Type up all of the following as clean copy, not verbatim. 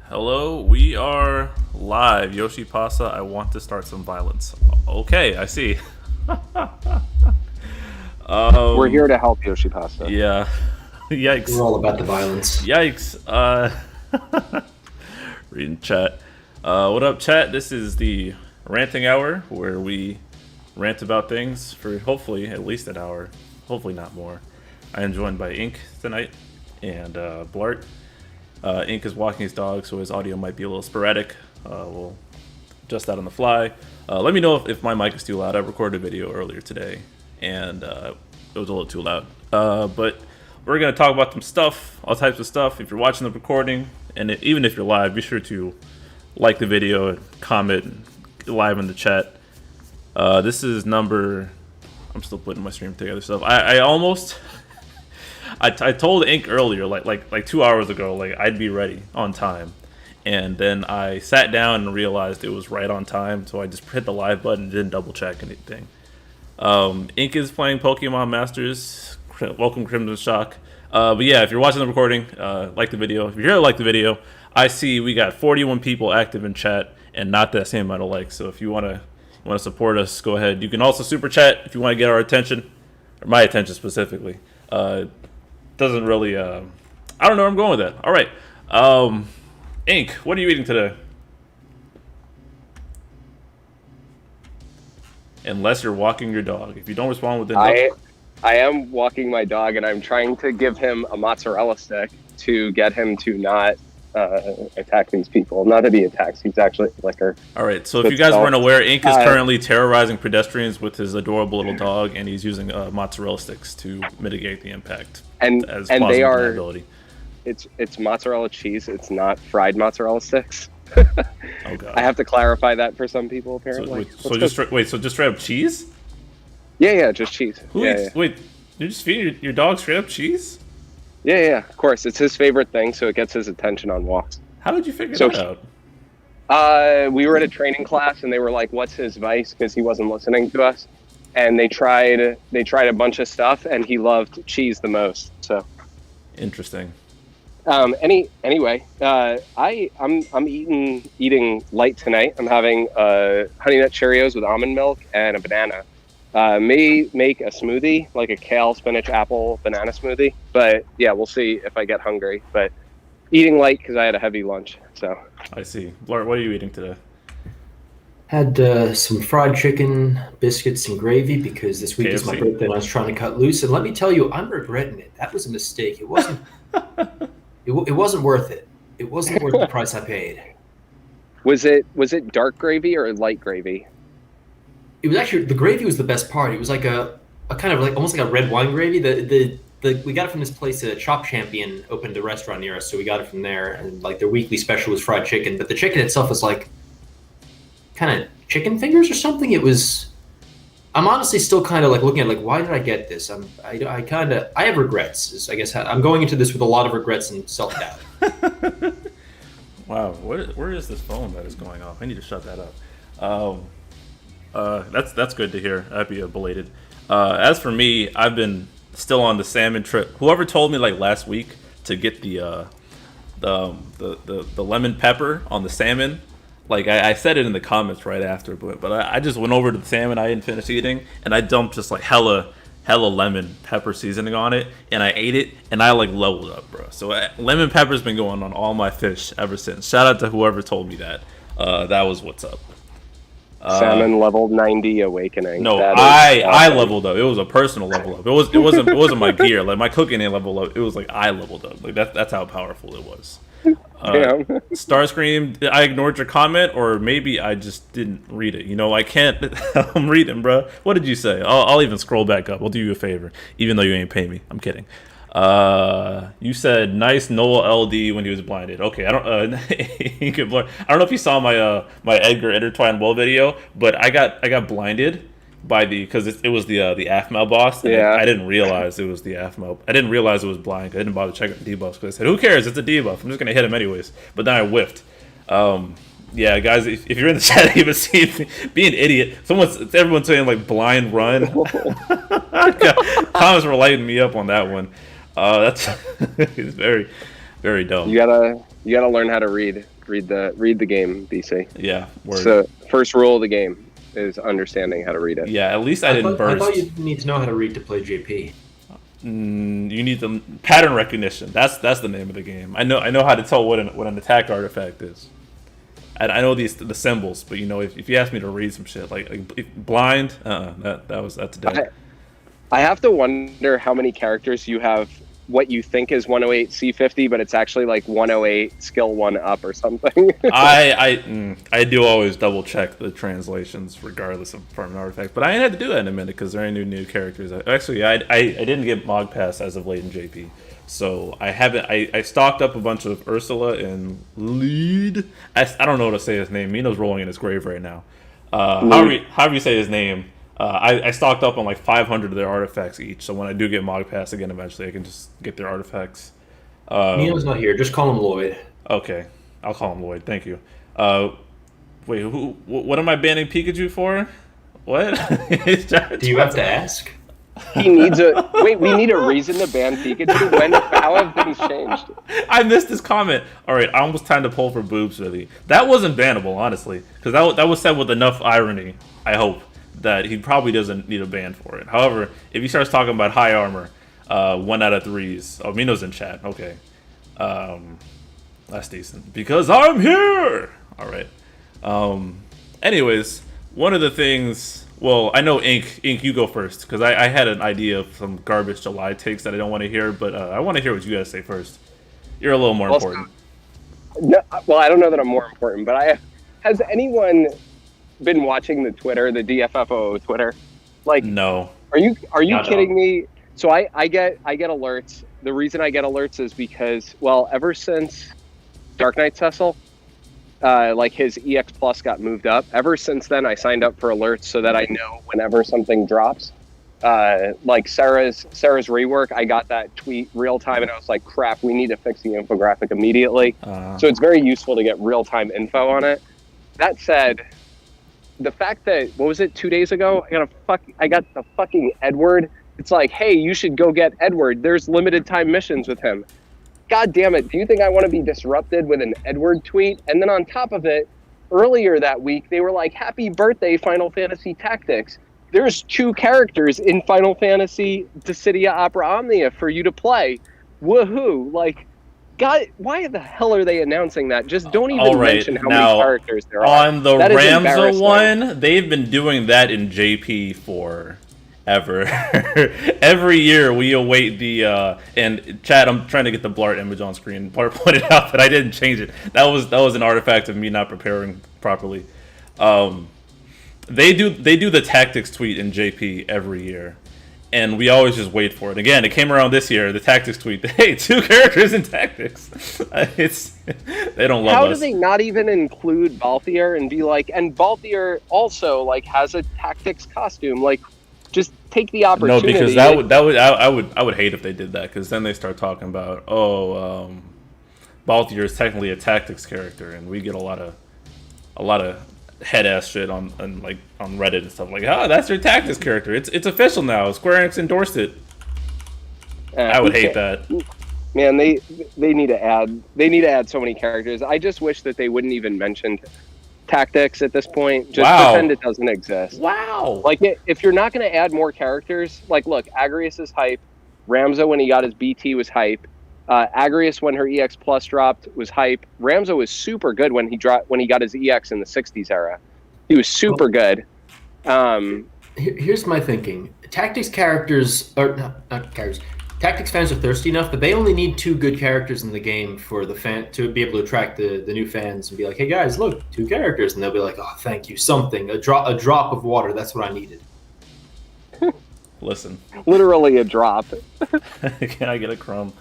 Hello, we are live. Yoshi Pasa, I want to start some violence. Okay, I see. We're here to help Yoshi Pasta. Yeah. Yikes. We're all about the violence. Yikes. Reading chat. What up, chat? This is the ranting hour where we rant about things for hopefully at least an hour. Hopefully not more. I am joined by Ink tonight and Blart. Ink is walking his dog, so his audio might be a little sporadic. We'll adjust that on the fly. Let me know if my mic is too loud. I recorded a video earlier today, and it was a little too loud. But we're going to talk about some stuff, all types of stuff. If you're watching the recording, and even if you're live, be sure to like the video, comment, and live in the chat. This is number... I'm still putting my stream together stuff. I almost... I told Ink earlier, like 2 hours ago, like I'd be ready on time, and then I sat down and realized it was right on time, so I just hit the live button and didn't double check anything. Ink is playing Pokemon Masters. Welcome, Crimson Shock. But yeah, if you're watching the recording, like the video. If you're here to like the video, I see we got 41 people active in chat and not that same amount of likes. So if you want to support us, go ahead. You can also super chat if you want to get our attention, or my attention specifically. Doesn't really I don't know where I'm going with that. All right, Ink, what are you eating today? Unless you're walking your dog. If you don't respond within I am walking my dog, and I'm trying to give him a mozzarella stick to get him to not attack these people. Not that he attacks, he's actually a licker. All right, so if you guys weren't aware, Ink is currently terrorizing pedestrians with his adorable little dog, and he's using mozzarella sticks to mitigate the impact. And they are deniability. It's mozzarella cheese. It's not fried mozzarella sticks. Oh god! I have to clarify that for some people apparently. So just straight up cheese? Yeah, just cheese. Wait, you're just feeding your dog straight up cheese? Yeah, of course. It's his favorite thing, so it gets his attention on walks. How did you figure that out? We were at a training class, and they were like, "What's his vice?" Because he wasn't listening to us. And they tried a bunch of stuff, and he loved cheese the most. So interesting. Anyway, I'm eating light tonight. I'm having Honey Nut Cheerios with almond milk and a banana. May make a smoothie, like a kale, spinach, apple, banana smoothie. But yeah, we'll see if I get hungry. But eating light because I had a heavy lunch. So I see. Blart, what are you eating today? Had some fried chicken, biscuits, and gravy because this week is my birthday and I was trying to cut loose. And let me tell you, I'm regretting it. That was a mistake. It wasn't. it wasn't worth it. It wasn't worth the price I paid. Was it dark gravy or light gravy? It was actually, the gravy was the best part. It was like a kind of like almost like a red wine gravy. We got it from this place, Chop Champion opened a restaurant near us, so we got it from there. And like their weekly special was fried chicken, but the chicken itself was like kind of chicken fingers or something. I'm honestly still kind of like looking at like, why did I get this? I have regrets. I guess I'm going into this with a lot of regrets and self-doubt. Wow, where is this phone that is going off? I need to shut that up. That's good to hear. I'd be belated. As for me, I've been still on the salmon trip. Whoever told me like last week to get the lemon pepper on the salmon. Like, I said it in the comments right after, but I just went over to the salmon I didn't finish eating, and I dumped just, like, hella lemon pepper seasoning on it, and I ate it, and I, like, leveled up, bro. So, lemon pepper's been going on all my fish ever since. Shout out to whoever told me that. That was what's up. Salmon level 90 awakening. No, I leveled up. It was a personal level up. It wasn't my gear. Like, my cooking didn't level up. It was, like, I leveled up. Like, that's how powerful it was. Starscream, I ignored your comment, or maybe I just didn't read it. You know, I can't. I'm reading, bro. What did you say? I'll even scroll back up. I'll do you a favor, even though you ain't pay me. I'm kidding. You said nice Noel LD when he was blinded. Okay, I don't know if you saw my my Edgar Intertwined Well video, but I got blinded by because it was the AFML boss. And yeah. I didn't realize it was the AFML. I didn't realize it was blind. I didn't bother checking the debuffs because I said, who cares? It's a debuff. I'm just gonna hit him anyways. But then I whiffed. Yeah, guys, if you're in the chat, you see me be an idiot. Everyone's saying like blind run. Comments were lighting me up on that one. That's it's very, very dumb. You gotta learn how to read. Read the game, BC. Yeah. Word. So first rule of the game is understanding how to read it. Yeah. At least I didn't burst. I thought you need to know how to read to play JP. You need the pattern recognition. That's the name of the game. I know how to tell what an attack artifact is. I know the symbols, but if you ask me to read some shit like blind, that's dead. I have to wonder how many characters you have. What you think is 108 C50, but it's actually like 108 skill 1 up or something. I do always double check the translations regardless of permanent artifact, but I ain't had to do that in a minute because there ain't new characters. Actually, I didn't get Mog Pass as of late in JP, so I haven't. I stocked up a bunch of Ursula and Lead. I don't know how to say his name. Mino's rolling in his grave right now. However you say his name. I stocked up on like 500 of their artifacts each, so when I do get Mog Pass again eventually, I can just get their artifacts. Mino's not here. Just call him Lloyd. Okay, I'll call him Lloyd. Thank you. Wait, what am I banning Pikachu for? What? Do you have to ask? He needs we need a reason to ban Pikachu. How have things changed? I missed this comment. All right, I almost time to pull for boobs, really. That wasn't bannable, honestly, because that was said with enough irony, I hope, that he probably doesn't need a ban for it. However, if he starts talking about high armor, 1 out of 3s. Oh, Mino's in chat. Okay. That's decent. Because I'm here! Alright. Anyways, one of the things... Well, I know Ink, you go first, because I had an idea of some garbage July takes that I don't want to hear, but I want to hear what you guys say first. You're a little more important. No, well, I don't know that I'm more important, but has anyone been watching the Twitter, the DFFO Twitter? Like, no. Are you kidding me? So I get alerts. The reason I get alerts is because, well, ever since Dark Knight Cecil, like his EX Plus got moved up. Ever since then, I signed up for alerts so that I know whenever something drops. Like Sarah's rework, I got that tweet real time, and I was like, crap, we need to fix the infographic immediately. So it's very useful to get real time info on it. That said, the fact that, what was it, 2 days ago, I got the fucking Edward. It's like, hey, you should go get Edward. There's limited time missions with him. God damn it, do you think I want to be disrupted with an Edward tweet? And then on top of it, earlier that week, they were like, happy birthday, Final Fantasy Tactics. There's 2 characters in Final Fantasy Dissidia Opera Omnia for you to play. Woohoo. Like, God, why the hell are they announcing that? Just don't even mention how many characters there are. On the Ramza one, they've been doing that in JP for ever. Every year we await the and Chad, I'm trying to get the Blart image on screen. Blart pointed out that I didn't change it. That was an artifact of me not preparing properly. They do the tactics tweet in JP every year, and we always just wait for it. Again, it came around this year. The tactics tweet. Hey, 2 characters in tactics. They don't love us. How do they not even include Balthier and be like? And Balthier also like has a tactics costume. Like, just take the opportunity. No, because I would hate if they did that, because then they start talking about Balthier is technically a tactics character, and we get a lot of head ass shit on Reddit and stuff like, that's your tactics character. It's official now. Square Enix endorsed it. I would hate that. Man, they need to add so many characters. I just wish that they wouldn't even mention tactics at this point. Just pretend it doesn't exist. Wow. Like, if you're not going to add more characters, like, look, Agrius is hype. Ramza, when he got his BT, was hype. Agrius, when her EX Plus dropped, was hype. Ramza was super good when he got his EX in the 60s era. He was super good. Here's my thinking. Tactics characters, or not characters, Tactics fans are thirsty enough, but they only need 2 good characters in the game for the fan to be able to attract the new fans and be like, hey guys, look, 2 characters, and they'll be like, oh, thank you, something, a drop of water. That's what I needed. Listen, literally a drop. Can I get a crumb?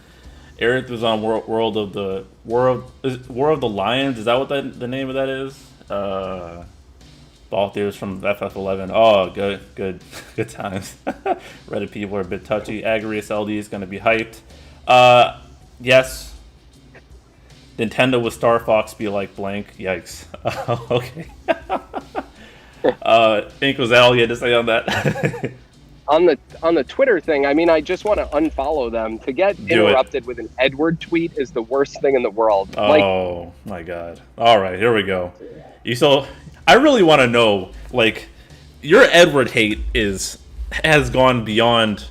Aerith was on World of the Lions. Is that what the name of that is? Balthier's from FF11. Oh, good times. Reddit people are a bit touchy. Agrius LD is going to be hyped. Yes. Nintendo with Star Fox be like blank. Yikes. Okay. Ink, was that all you had to say on that? on the Twitter thing, I mean, I just want to unfollow them. To get interrupted with an Edward tweet is the worst thing in the world. Oh my god! All right, here we go. I really want to know, like, your Edward hate has gone beyond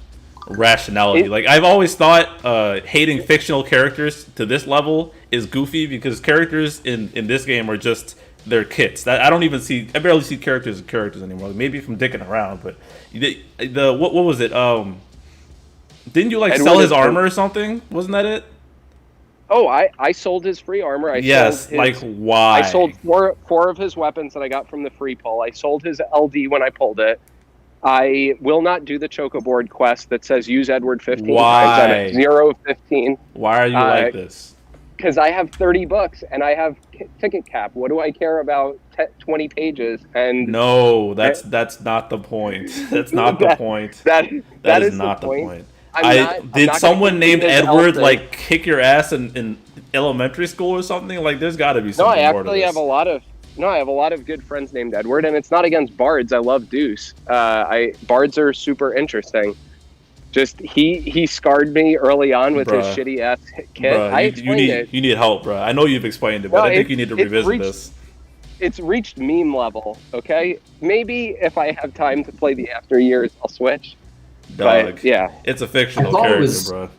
rationality. Like, I've always thought hating fictional characters to this level is goofy because characters in this game are just their kits. I barely see characters as characters anymore. Maybe from dicking around, but what was it? Didn't you Edward sell his armor or something? Wasn't that it? Oh, I sold his free armor. Why? I sold four of his weapons that I got from the free pull. I sold his LD when I pulled it. I will not do the chocoboard quest that says use Edward 15 times. I'm at 0 of 15. Why are you like this? Because I have 30 books and I have ticket cap. What do I care about 20 pages? And no, that's not the point. That's not the point. That is not the point. point. Did someone named Edward like kick your ass in elementary school or something? Like, there's got to be something more to this. No, I have a lot of good friends named Edward, and it's not against bards. I love Deuce. Bards are super interesting. Just he scarred me early on with his shitty ass kit. I explained it. You need help, bro. I know you've explained it, but I think you need to revisit this. It's reached meme level. Okay, maybe if I have time to play the after years, I'll switch. Dog, but, yeah, it's a fictional character, bro.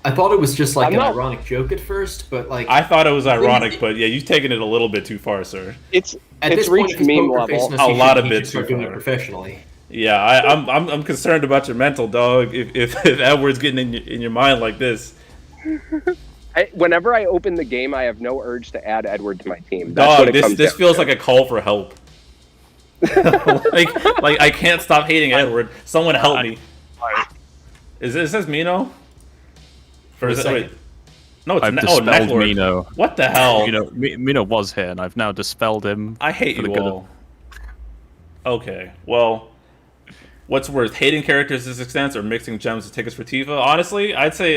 I thought it was just like an ironic joke at first, but like I thought it was ironic, but yeah, you've taken it a little bit too far, sir. It's reached meme level. A lot of bits too doing far. it professionally. Yeah, I'm concerned about your mental, dog. If Edward's getting in your mind like this. Whenever I open the game, I have no urge to add Edward to my team. That's dog, this feels like a call for help. like I can't stop hating Edward. Someone help me. Is this Mino? Wait. No, it's I've dispelled Neclord. Mino. What the hell? Mino was here, and I've now dispelled him. I hate you all. Okay, well, what's worse, hating characters to this extent or mixing gems with tickets for Tifa? Honestly, I'd say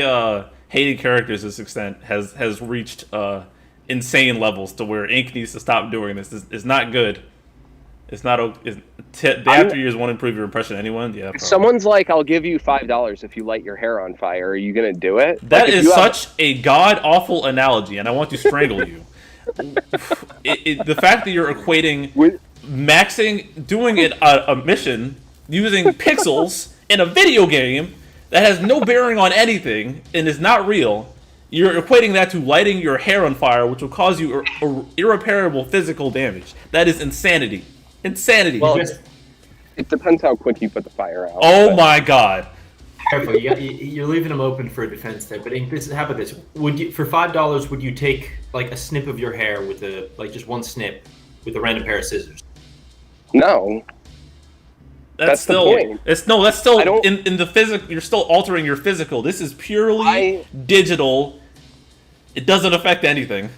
hating characters to this extent has reached insane levels to where Ink needs to stop doing this. It's not good. It's not. The after years won't improve your impression of anyone. Yeah. If someone's like, "I'll give you $5 if you light your hair on fire," are you gonna do it? That is such a god awful analogy, and I want to strangle you. The fact that you're equating doing a mission using pixels in a video game that has no bearing on anything and is not real. You're equating that to lighting your hair on fire, which will cause you irreparable physical damage. That is insanity. Insanity. Well, it depends how quick you put the fire out. Oh my god. Careful, you're leaving them open for a defense there. But how about this? For $5, would you take like a snip of your hair with just one snip with a random pair of scissors? No. That's still the point. That's still in the physical. You're still altering your physical. This is purely digital. It doesn't affect anything.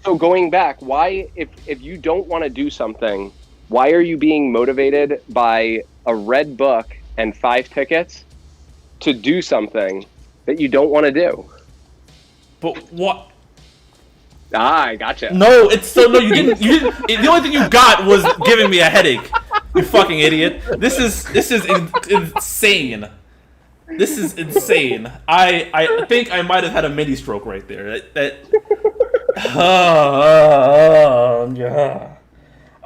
So going back, why if you don't want to do something, why are you being motivated by a red book and 5 tickets to do something that you don't want to do? But what? I gotcha. No, it's still no. You didn't. The only thing you got was giving me a headache. You fucking idiot. This is insane. This is insane. I think I might have had a mini stroke right there. Yeah.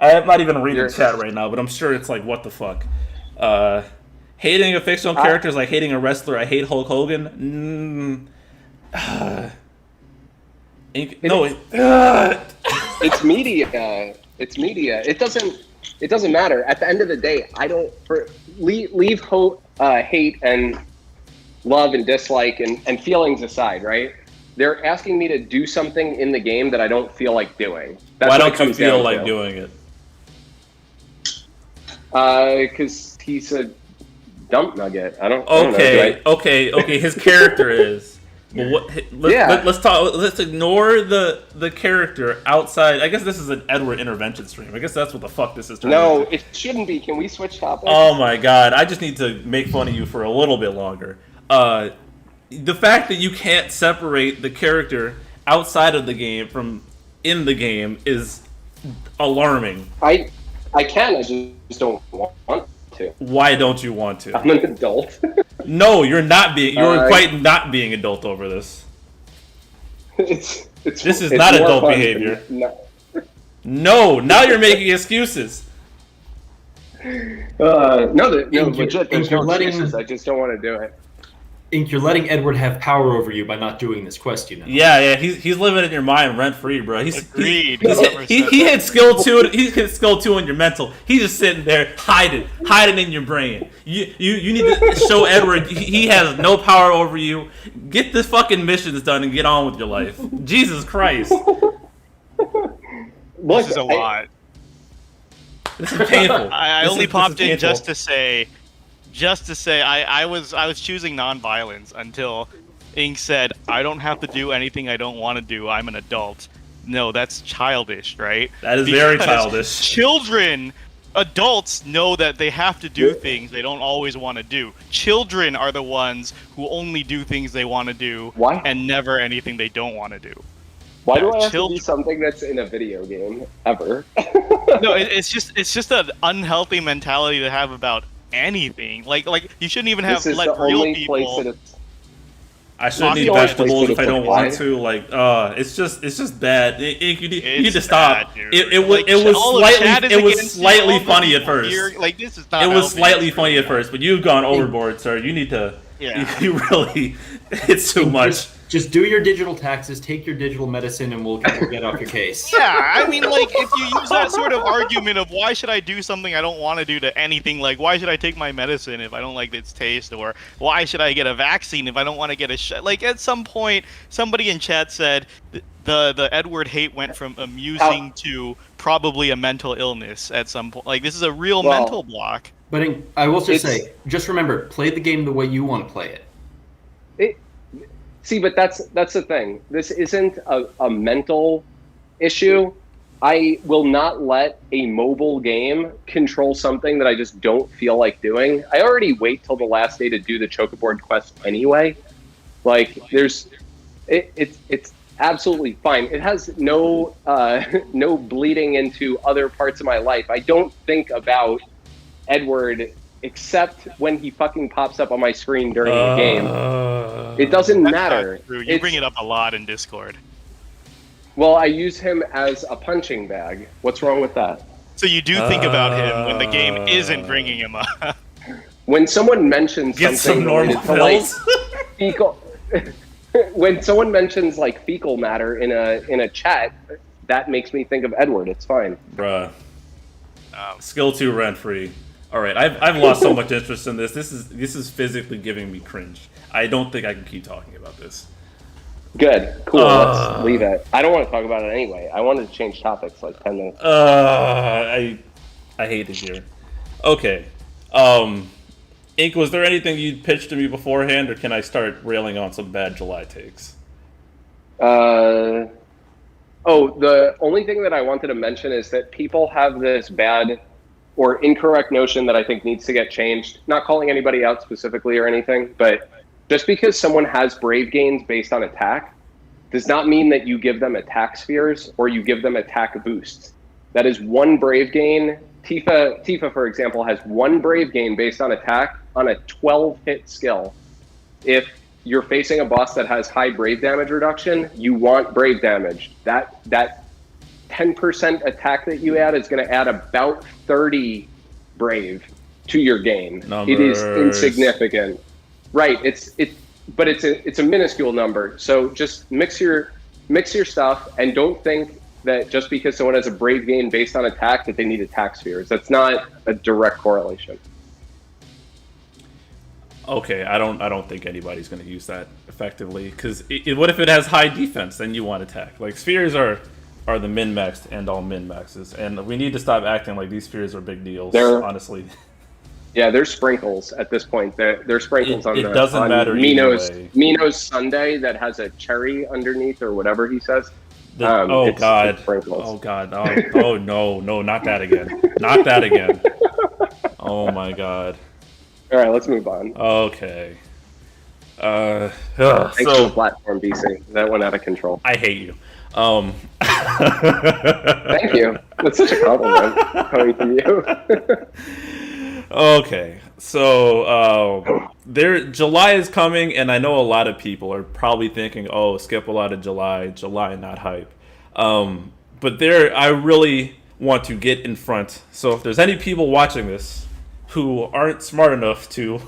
I'm not even reading chat right now, but I'm sure it's like, what the fuck? Hating a fictional character is like hating a wrestler. I hate Hulk Hogan. It's media. It's media. It doesn't matter. At the end of the day, I don't leave hate and love and dislike and feelings aside, right? They're asking me to do something in the game that I don't feel like doing. Why don't you feel like doing it? Because he's a dump nugget. I don't know. Okay. His character is. Let's talk. Let's ignore the character outside. I guess this is an Edward intervention stream. I guess that's what the fuck this is. No, it shouldn't be. Can we switch topics? Oh my god! I just need to make fun of you for a little bit longer. The fact that you can't separate the character outside of the game from in the game is alarming. I can. I just don't want to. Why don't you want to? I'm an adult. No, you're not being. You're quite not being adult over this. This is not adult behavior. No, now you're making excuses. Legit. There's no excuses. I just don't want to do it. Ink, you're letting Edward have power over you by not doing this quest, you know. Yeah, he's living in your mind rent free, bro. Agreed. He hit skill 2. He hit skill 2 in your mental. He's just sitting there hiding in your brain. You need to show Edward he has no power over you. Get this fucking missions done and get on with your life. Jesus Christ. Look, This is a lot. This is painful. I This only is popped in painful. just to say I was choosing non-violence until Ink said I don't have to do anything I don't want to do. I'm an adult. No, that's childish, right? That is very childish. Children, adults know that they have to do things they don't always want to do. Children are the ones who only do things they want to do and never anything they don't want to do. Why do I have to do something that's in a video game ever? No, it's just an unhealthy mentality to have about anything. Like you shouldn't even have let real people. I shouldn't eat vegetables if I don't want to. Like, it's just bad. You need to stop. It was slightly funny at first. Like, this is not. It was slightly funny at first, but you've gone overboard, sir. You need to. Yeah. You really. It's too much. Just do your digital taxes, take your digital medicine, and we'll get off your case. Yeah, I mean, like, if you use that sort of argument of why should I do something I don't want to do to anything, like why should I take my medicine if I don't like its taste, or why should I get a vaccine if I don't want to get a shot? Like, at some point, somebody in chat said the Edward hate went from amusing to probably a mental illness at some point. Like, this is a real mental block. But I will just say, just remember, play the game the way you want to play it. See, but that's the thing. This isn't a mental issue. I will not let a mobile game control something that I just don't feel like doing. I already wait till the last day to do the chocoboard quest anyway. Like, it's absolutely fine. It has no no bleeding into other parts of my life. I don't think about Edward except when he fucking pops up on my screen during the game. It doesn't matter. You bring it up a lot in Discord. Well, I use him as a punching bag. What's wrong with that? So you do think about him when the game isn't bringing him up. When someone mentions some normal like fecal, when someone mentions like fecal matter in a chat, that makes me think of Edward. It's fine, bruh. Skill 2 rent free. All right, I've lost so much interest in this. This is physically giving me cringe. I don't think I can keep talking about this. Good, cool. Let's leave it. I don't want to talk about it anyway. I wanted to change topics like 10 minutes. I hate it here. Okay, Ink, was there anything you'd pitched to me beforehand, or can I start railing on some bad July takes? The only thing that I wanted to mention is that people have this bad or incorrect notion that I think needs to get changed. Not calling anybody out specifically or anything, but just because someone has brave gains based on attack does not mean that you give them attack spheres or you give them attack boosts. That is one brave gain. Tifa, for example, has one brave gain based on attack on a 12-hit skill. If you're facing a boss that has high brave damage reduction, you want brave damage. That 10% attack that you add is going to add about 30 brave to your gain. Numbers. It is insignificant, right? But it's a minuscule number. So just mix your stuff, and don't think that just because someone has a brave gain based on attack that they need attack spheres. That's not a direct correlation. Okay, I don't think anybody's going to use that effectively, because what if it has high defense? Then you want attack. Like, spheres are the min-maxed and all min-maxes, and we need to stop acting like these spheres are big deals, honestly. Yeah, they're sprinkles at this point. They're sprinkles on Mino's sundae that has a cherry underneath or whatever he says. Oh god! Oh no, not that again! Not that again! Oh my god! All right, let's move on. Okay. Thanks for the platform, BC. That went out of control. I hate you. Thank you. That's such a compliment coming from you. Okay, so July is coming, and I know a lot of people are probably thinking, "Oh, skip a lot of July. July not hype." But I really want to get in front. So if there's any people watching this who aren't smart enough to,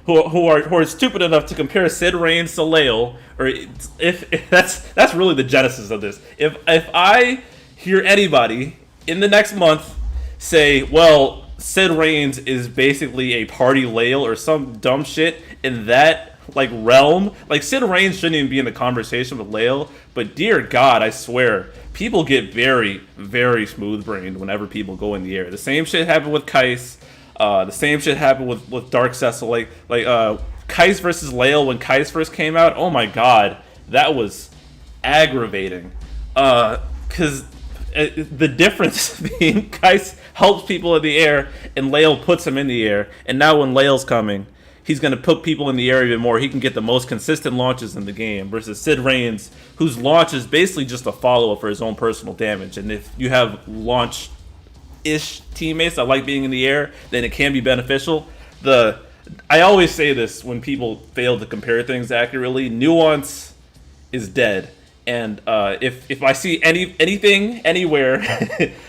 who are stupid enough to compare Sid Reigns to Lael, or if that's really the genesis of this. If I hear anybody in the next month say, well, Sid Reigns is basically a party Lael or some dumb shit in that like realm, like Sid Reigns shouldn't even be in the conversation with Lael. But dear God, I swear, people get very, very smooth-brained whenever people go in the air. The same shit happened with Kais. The same shit happened with Dark Cecil. Like Kais versus Lael when Kais first came out. Oh my God, that was aggravating. Because the difference being Kais helps people in the air and Lael puts them in the air. And now when Lael's coming, he's going to put people in the air even more. He can get the most consistent launches in the game versus Sid Reigns, whose launch is basically just a follow-up for his own personal damage. And if you have launch-ish teammates that like being in the air, then it can be beneficial. I always say this when people fail to compare things accurately. Nuance is dead. And if I see anything anywhere,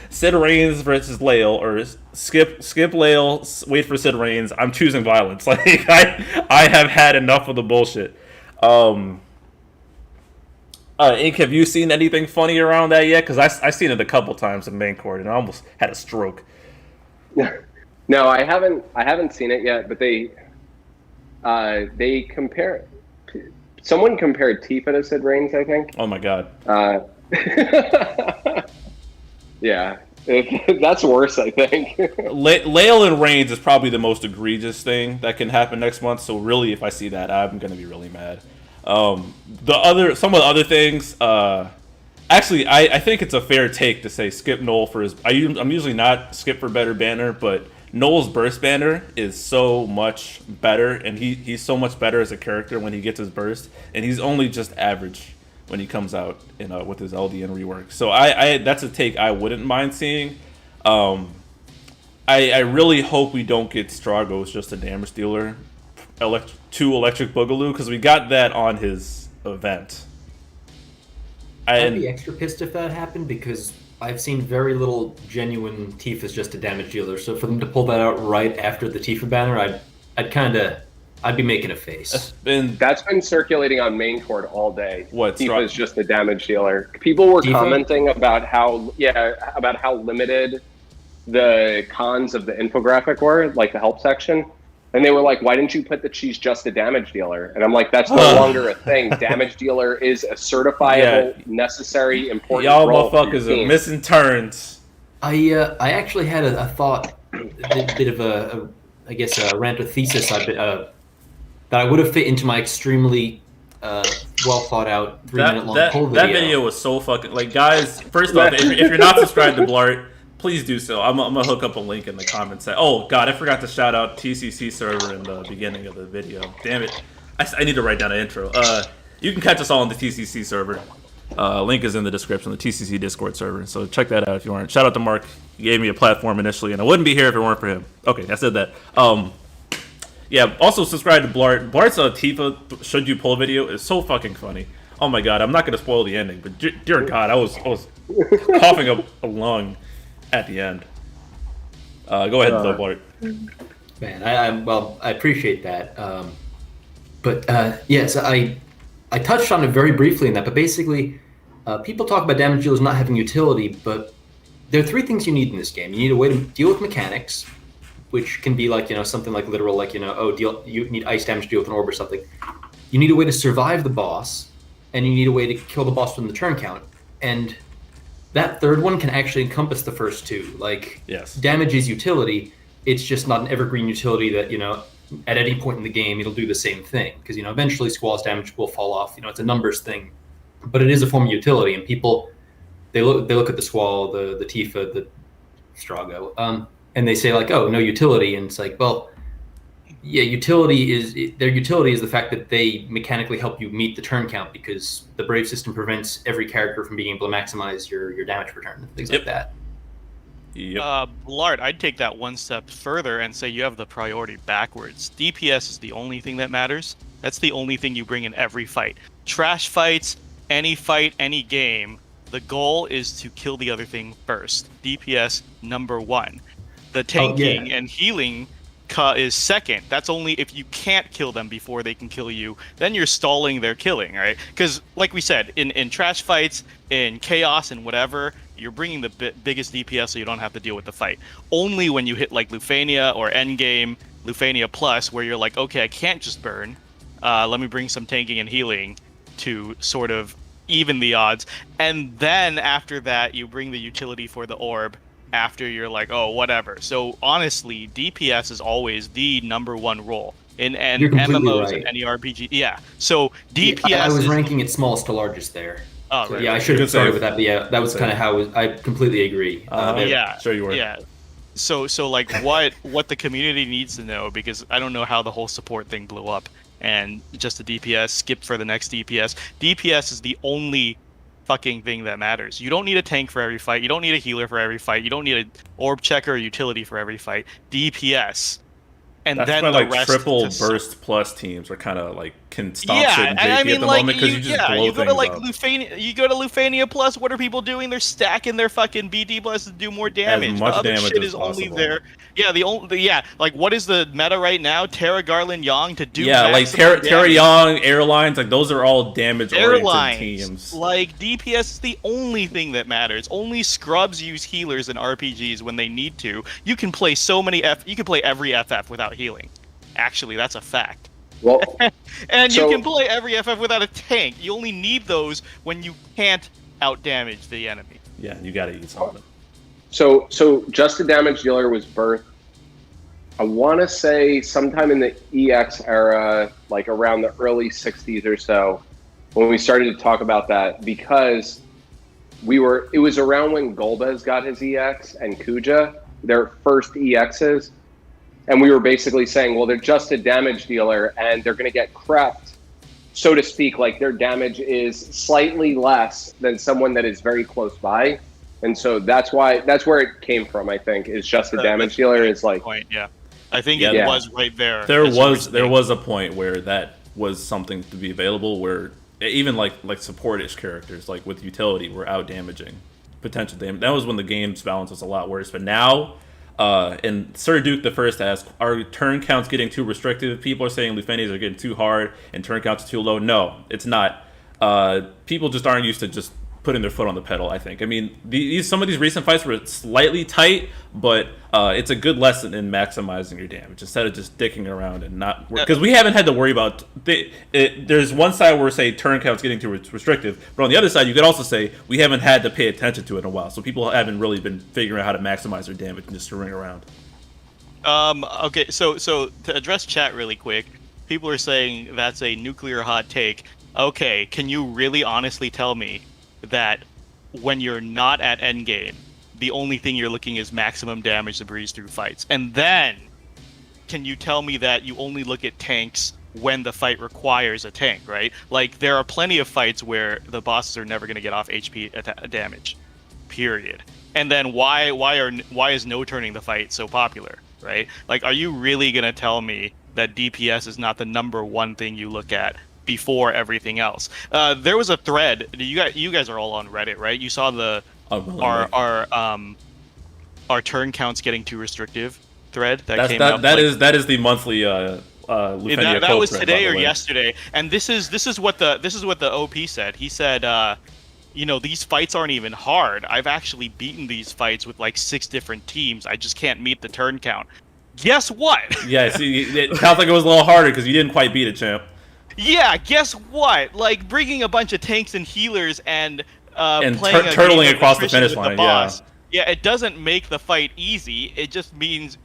Sid Reigns versus Lael, or skip Lael, wait for Sid Reigns, I'm choosing violence. Like I have had enough of the bullshit. Ink, have you seen anything funny around that yet? Because I've seen it a couple times in main court, and I almost had a stroke. No, I haven't seen it yet, but they compare. Someone compared Tifa to Sid Reigns, I think. Oh my God. Yeah, that's worse, I think. Lael and Reigns is probably the most egregious thing that can happen next month. So really, if I see that, I'm gonna be really mad. Some of the other things. Actually, I think it's a fair take to say skip Noel for his. I'm usually not skip for better banner, but Noel's burst banner is so much better, and he's so much better as a character when he gets his burst, and he's only just average when he comes out with his LDN rework. So I that's a take I wouldn't mind seeing. I really hope we don't get Strago's just a damage dealer, 2 electric boogaloo, because we got that on his event. I'd be extra pissed if that happened, because I've seen very little genuine Tifa's just a damage dealer. So for them to pull that out right after the Tifa banner, I'd be making a face. That's been circulating on main court all day. What? Tifa's just a damage dealer. People were commenting about how limited the cons of the infographic were, like the help section. And they were like, why didn't you put that she's just a damage dealer? And I'm like, that's no longer a thing. Damage dealer is a certifiable, necessary, important y'all role. Y'all motherfuckers are missing turns. I actually had a thought, a bit of a rant or thesis that I would have fit into my extremely well thought out 3-minute long poll video. That video was so fucking, like, guys, first off, if you're not subscribed to Blart, please do so. I'm gonna hook up a link in the comments. Oh God, I forgot to shout out TCC server in the beginning of the video. Damn it, I need to write down an intro. You can catch us all on the TCC server. Link is in the description, the TCC Discord server. So check that out if you want. Shout out to Mark. He gave me a platform initially, and I wouldn't be here if it weren't for him. Okay, I said that. Yeah. Also subscribe to Blart. Blart's Tifa should you pull video is so fucking funny. Oh my God, I'm not gonna spoil the ending, but dear God, I was coughing up a lung at the end. Go ahead, Blart. Man, I appreciate that. Yes, I touched on it very briefly in that, but basically, people talk about damage dealers not having utility, but there are 3 things you need in this game. You need a way to deal with mechanics, which can be like, something like literal, like, you need ice damage to deal with an orb or something. You need a way to survive the boss, and you need a way to kill the boss within the turn count. And that third one can actually encompass the first 2. Like, yes, damage is utility. It's just not an evergreen utility that, at any point in the game, it'll do the same thing. Because, eventually Squall's damage will fall off. It's a numbers thing. But it is a form of utility. And people, they look at the Squall, the Tifa, the Strago, and they say, like, oh, no utility. And it's like, well, yeah, their utility is the fact that they mechanically help you meet the turn count, because the Brave system prevents every character from being able to maximize your damage per turn, things like that. Yep. Blart, I'd take that one step further and say you have the priority backwards. DPS is the only thing that matters. That's the only thing you bring in every fight. Trash fights, fight, any game, the goal is to kill the other thing first. DPS number 1. The tanking and healing is second. That's only if you can't kill them before they can kill you, then you're stalling their killing, right? Because like we said, in trash fights, in chaos and whatever, you're bringing the biggest DPS so you don't have to deal with the fight. Only when you hit like Lufania or Endgame, Lufania Plus, where you're like, okay, I can't just burn. Let me bring some tanking and healing to sort of even the odds. And then after that, you bring the utility for the orb after you're like, oh, whatever. So honestly, DPS is always the number 1 role in MMOs right. and any RPG. Yeah. So DPS. I was ranking it smallest to largest there. Oh, so, right, yeah, I should have started with that, but yeah, that was kind of how I completely agree. Yeah. Sure you were. Yeah. So like what the community needs to know, because I don't know how the whole support thing blew up and just the DPS skipped for the next DPS. DPS is the only fucking thing that matters. You don't need a tank for every fight. You don't need a healer for every fight. You don't need an orb checker or utility for every fight. DPS. And that's then why the like rest triple burst plus teams are kind of like can stop shit and and I mean, at the like, moment because you just blow you go to things like up. Lufania, you go to Lufania Plus. What are people doing? They're stacking their fucking BD Plus to do more damage. As much the other damage shit as is only possible. there. Yeah, like what is the meta right now? Terra Garland Yang to do. Yeah, like maximum Terra damage. Young, Airlines, like those are all damage-oriented Airlines, teams. like DPS is the only thing that matters. Only scrubs use healers in RPGs when they need to. You can play you can play every FF without healing. Actually, that's a fact. Well, and so- you can play every FF without a tank. You only need those when you can't outdamage the enemy. Yeah, you gotta eat something. So Just a Damage Dealer was birthed, I want to say sometime in the EX era, like around the early 60s or so, when we started to talk about that, because it was around when Golbez got his EX and Kuja, their first EXs, and we were basically saying, well, they're just a damage dealer and they're going to get crept, so to speak, like their damage is slightly less than someone that is very close by. And so that's where it came from, I think, is just a damage dealer. It's like, Point, yeah. I think Yeah. it was right there. There as you were was saying. a point where that was something to be available, where even like supportish characters, like with utility, were out damaging potential damage. That was when the game's balance was a lot worse. But now, and Sir Duke the First asked, are turn counts getting too restrictive? People are saying Lufenias are getting too hard and turn counts are too low. No, it's not. People just aren't used to just putting their foot on the pedal, I think. I mean, some of these recent fights were slightly tight, but it's a good lesson in maximizing your damage instead of just dicking around and not... Because we haven't had to worry about... There's one side where, say, turn count's getting too restrictive, but on the other side, you could also say we haven't had to pay attention to it in a while, so people haven't really been figuring out how to maximize their damage and just ring around. Okay, so to address chat really quick, people are saying that's a nuclear hot take. Okay, can you really honestly tell me that when you're not at endgame, the only thing you're looking is maximum damage to breeze through fights? And then, can you tell me that you only look at tanks when the fight requires a tank, right? Like, there are plenty of fights where the bosses are never going to get off HP damage, period. And then why is no turning the fight so popular, right? Like, are you really going to tell me that DPS is not the number one thing you look at before everything else? There was a thread. You guys are all on Reddit, right? You saw the our turn counts getting too restrictive thread that came out. That is the monthly Lufenia that was thread, today by or the way. yesterday, and this is what the OP said. He said, these fights aren't even hard. I've actually beaten these fights with like 6 different teams. I just can't meet the turn count. Guess what? Yeah, see, it sounds like it was a little harder because you didn't quite beat it, champ. Yeah, guess what? Like, bringing a bunch of tanks and healers and playing turtling across the finish line, boss. Yeah, it doesn't make the fight easy. It just means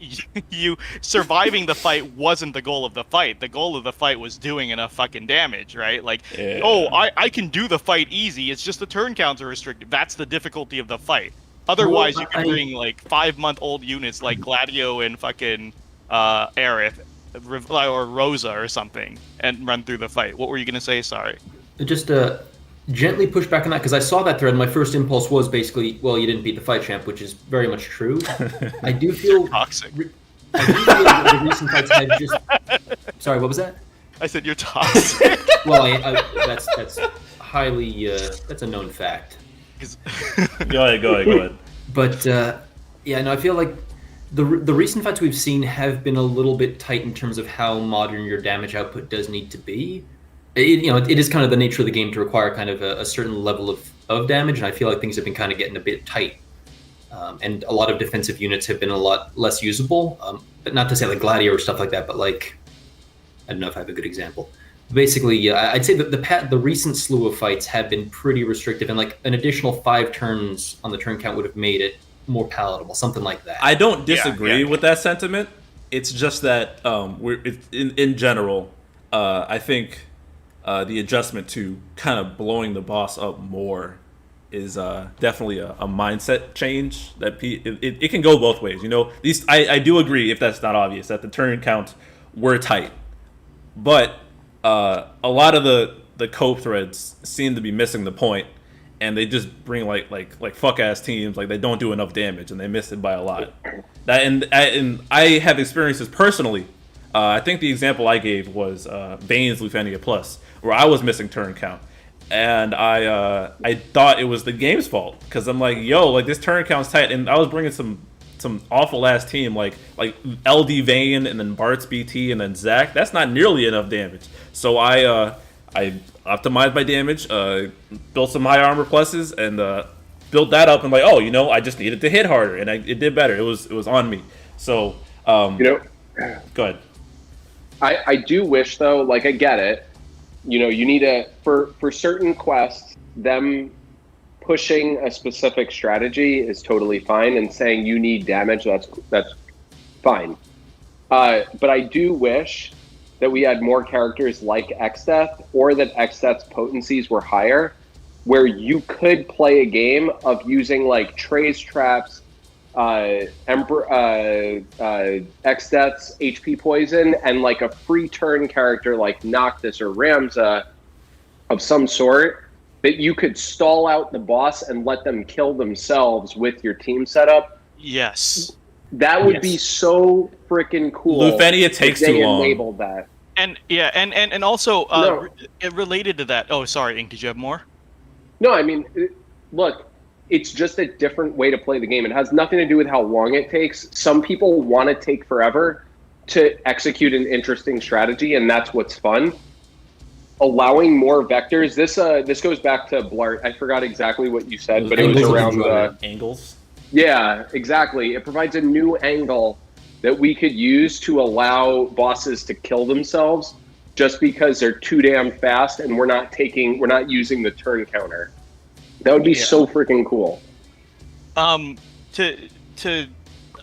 you surviving the fight wasn't the goal of the fight. The goal of the fight was doing enough fucking damage, right? Like, I can do the fight easy. It's just the turn counts are restricted. That's the difficulty of the fight. Otherwise, you can bring like 5-month-old units like Gladio and fucking Aerith or Rosa or something and run through the fight. What were you gonna say? Sorry. Just gently push back on that because I saw that thread. And my first impulse was basically, well, you didn't beat the fight champ, which is very much true. I do feel Toxic. I do feel that the recent fights have just. Sorry, what was that? I said you're toxic. Well, that's highly that's a known fact. Go ahead. But yeah, no, I feel like the recent fights we've seen have been a little bit tight in terms of how modern your damage output does need to be. It is kind of the nature of the game to require kind of a certain level of damage, and I feel like things have been kind of getting a bit tight. And a lot of defensive units have been a lot less usable. But not to say like Gladio or stuff like that, but like, I don't know if I have a good example. Basically, yeah, I'd say that the recent slew of fights have been pretty restrictive, and like an additional 5 turns on the turn count would have made it more palatable, something like that. I don't disagree with that sentiment. It's just that in general, I think the adjustment to kind of blowing the boss up more is definitely a mindset change. That it can go both ways. I do agree, if that's not obvious, that the turn count were tight, but a lot of the cope threads seem to be missing the point, and they just bring like fuck ass teams, like they don't do enough damage and they miss it by a lot. And I have experienced this personally. I think the example I gave was Bane's Lufenia Plus, where I was missing turn count, and I thought it was the game's fault because I'm like, yo, like this turn count's tight, and I was bringing some awful ass team like LD Vayne and then Bart's BT and then Zach. That's not nearly enough damage. So I optimized my damage, built some high armor pluses, and built that up. And like, I just needed to hit harder, and it did better. It was on me. So go ahead. I do wish though, like I get it. You need for certain quests, them pushing a specific strategy is totally fine, and saying you need damage, that's fine. But I do wish that we had more characters like Xdeath, or that Xdeath's potencies were higher, where you could play a game of using like Trey's traps, Xdeath's HP poison, and like a free turn character like Noctis or Ramza of some sort, that you could stall out the boss and let them kill themselves with your team setup. Yes. That would be so freaking cool. Lufenia takes if they too long. enabled that. And and also related to that. Oh, sorry, Ink. Did you have more? No, I mean, look, it's just a different way to play the game. It has nothing to do with how long it takes. Some people want to take forever to execute an interesting strategy, and that's what's fun. Allowing more vectors. This goes back to Blart. I forgot exactly what you said, but it was around angles. Yeah, exactly. It provides a new angle that we could use to allow bosses to kill themselves just because they're too damn fast, and we're not using the turn counter. That would be so freaking cool. To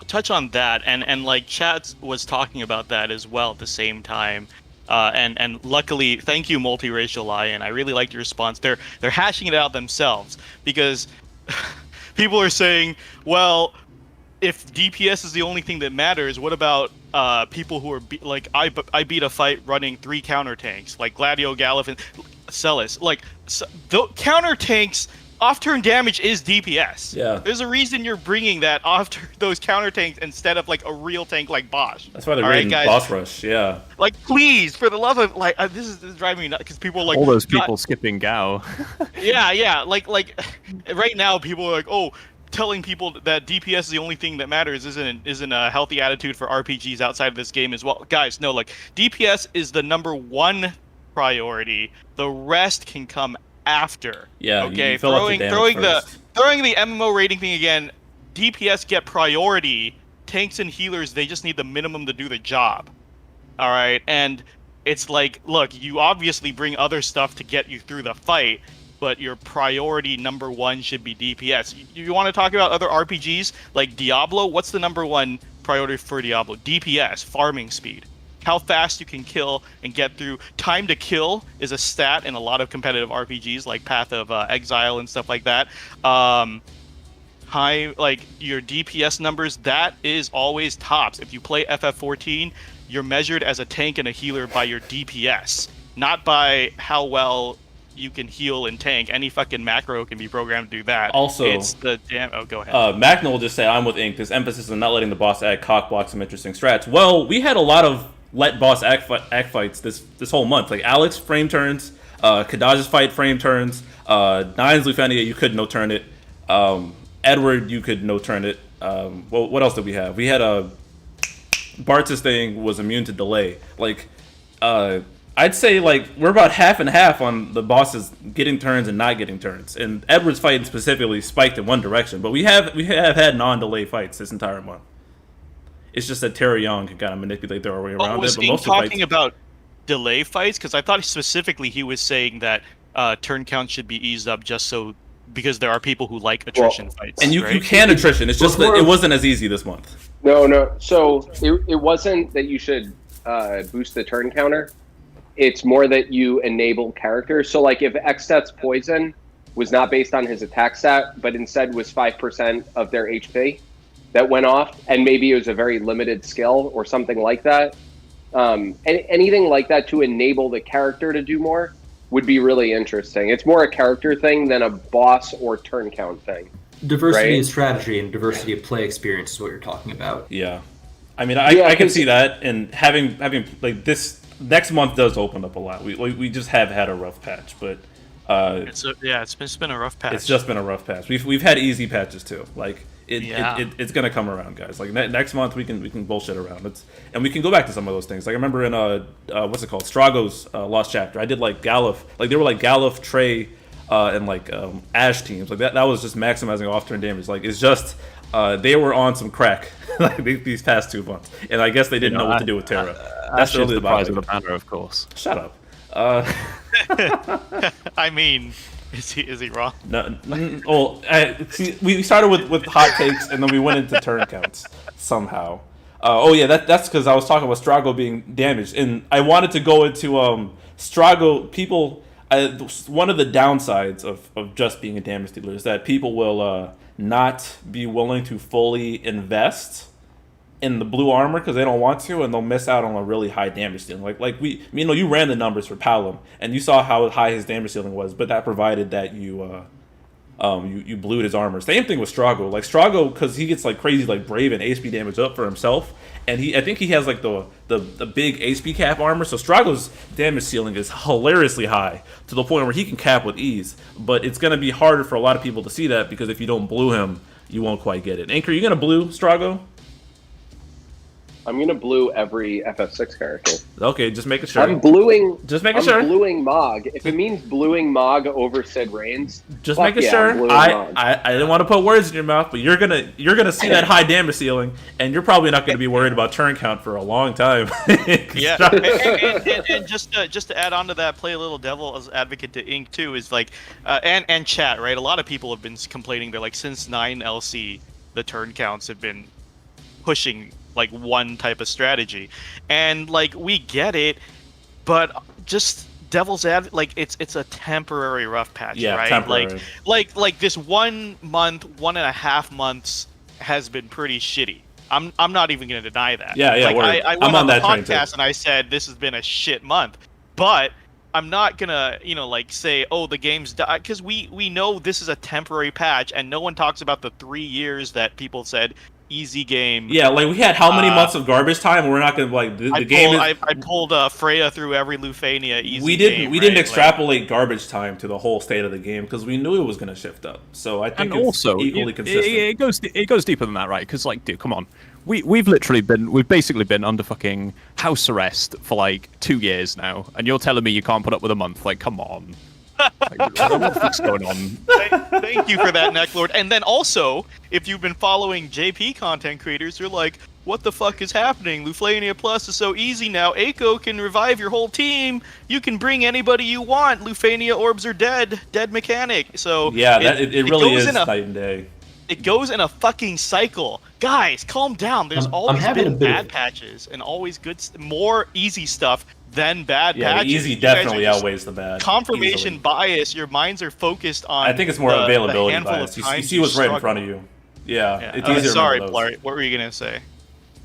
touch on that, and like Chad was talking about that as well at the same time. And luckily, thank you, Multiracial Lion. I really liked your response. They're hashing it out themselves, because people are saying, well, if DPS is the only thing that matters, what about people who are like I beat a fight running 3 counter tanks like Gladio, Gallifin, Celis. Like the counter tanks. Off-turn damage is DPS. Yeah. There's a reason you're bringing that those counter tanks instead of like a real tank like Bosch. That's why they're rating boss rush. Yeah. Like, please, for the love of this is driving me nuts because people are like all those people skipping Gao. yeah. Like right now, people are like, telling people that DPS is the only thing that matters isn't a healthy attitude for RPGs outside of this game as well. Guys, no, like DPS is the #1 priority. The rest can come after. Yeah. Okay. You fill up the damage first. Throwing the MMO rating thing again. DPS get priority. Tanks and healers, they just need the minimum to do the job. All right, and it's like, look, you obviously bring other stuff to get you through the fight, but your priority #1 should be DPS. You want to talk about other RPGs like Diablo? What's the #1 priority for Diablo? DPS, farming speed. How fast you can kill and get through. Time to kill is a stat in a lot of competitive RPGs like Path of Exile and stuff like that. High, like your DPS numbers, that is always tops. If you play FF14, you're measured as a tank and a healer by your DPS, not by how well you can heal and tank. Any fucking macro can be programmed to do that. Also, it's the damn. Oh, go ahead. Macno will just say, I'm with Ink. This emphasis on not letting the boss act cock block some interesting strats. Well, we had a lot of let boss act fights this whole month. Like Alex frame turns, Kadaj's fight frame turns, Nine's Lufenia, you could no turn it. Edward, you could no turn it. Well, what else did we have? We had Bart's thing was immune to delay. Like, I'd say like we're about half and half on the bosses getting turns and not getting turns. And Edward's fight specifically spiked in one direction, but we have had non-delay fights this entire month. It's just that Terry Young can kind of manipulate their way around was it. But Ink most of the talking fights, about delay fights? Because I thought specifically he was saying that turn count should be eased up just so because there are people who like attrition fights. and you right? can attrition. It's just that it wasn't as easy this month. No. So it wasn't that you should boost the turn counter. It's more that you enable characters. So like if Xstats Poison was not based on his attack stat, but instead was 5% of their HP that went off, and maybe it was a very limited skill or something like that. Anything like that to enable the character to do more would be really interesting. It's more a character thing than a boss or turn count thing. Diversity Right. of strategy and diversity of play experience is what you're talking about. Yeah, I mean, I can see that, and having like this next month does open up a lot. We just have had a rough patch, but It's been a rough patch. it's just been a rough patch. We've had easy patches too. Like Yeah. it's gonna come around, guys. Like next month we can bullshit around. And we can go back to some of those things. Like I remember in what's it called, Strago's Lost Chapter. I did like Galuf. Like they were like Galuf, Trey, and like Ash teams. Like that was just maximizing off turn damage. Like it's just they were on some crack like these past 2 months, and I guess they didn't know what to do with Terra. That's really the prize of about the banter, of course. Shut up. I mean, is he wrong? No, well, see, we started with hot takes, and then we went into turn counts somehow. Oh yeah, that's because I was talking about Strago being damaged, and I wanted to go into Strago. People, one of the downsides of just being a damage dealer is that people will not be willing to fully invest in the blue armor because they don't want to, and they'll miss out on a really high damage ceiling. Like you ran the numbers for Palom, and you saw how high his damage ceiling was, but that provided that you blued his armor. Same thing with Strago. Like Strago, because he gets like crazy like Brave and HP damage up for himself, and I think he has like the big HP cap armor. So Strago's damage ceiling is hilariously high to the point where he can cap with ease. But it's gonna be harder for a lot of people to see that because if you don't blue him, you won't quite get it. Anchor, you gonna blue Strago? I'm gonna blue every FF6 character. Okay, just making sure. I'm bluing. Just making I'm sure. bluing Mog. If it means bluing Mog over Sid Reigns, Just fuck making yeah, sure. I'm bluing Mog. I didn't want to put words in your mouth, but you're gonna see that high damage ceiling, and you're probably not gonna be worried about turn count for a long time. Yeah, and just to add on to that, play a little devil's advocate to Ink too is like, and chat, right? A lot of people have been complaining that like since 9 LC, the turn counts have been pushing like one type of strategy, and like we get it, but just devil's advocate, like it's a temporary rough patch, Yeah, right? temporary. Like this 1 month, 1.5 months has been pretty shitty. I'm not even gonna deny that. Yeah, like, word. I I'm went on on the that train, too. podcast and I said this has been a shit month, but I'm not gonna, like say, oh, the game's died, because we know this is a temporary patch, and no one talks about the 3 years that people said easy game. Yeah, like we had how many months of garbage time? We're not gonna like the game. I pulled Freya through every Lufania easy. We didn't game, we didn't right? extrapolate garbage time to the whole state of the game because we knew it was gonna shift up. So I think And it's also, equally consistent. it goes deeper than that, right? Because like, dude, come on, we've basically been under fucking house arrest for like 2 years now, and you're telling me you can't put up with a month? Like, come on. Like, what the fuck's going on? Thank you for that, Neclord. And then also, if you've been following JP content creators, you're like, what the fuck is happening? Lufania Plus is so easy now. Aiko can revive your whole team. You can bring anybody you want. Lufania orbs are dead. Dead mechanic. So Yeah, it really goes is in a- night and day. It goes in a fucking cycle. Guys, calm down. There's I'm always having a been bit bad of- patches and always good, more easy stuff than bad Yeah, the patches. easy You guys are definitely just outweighs the bad. confirmation easily. bias. Your minds are focused on. I think it's more the availability handful of bias. You times see what's right in struggle. front of you. Yeah, Yeah. it's easier. Sorry, to remember those. Blart. What were you gonna say?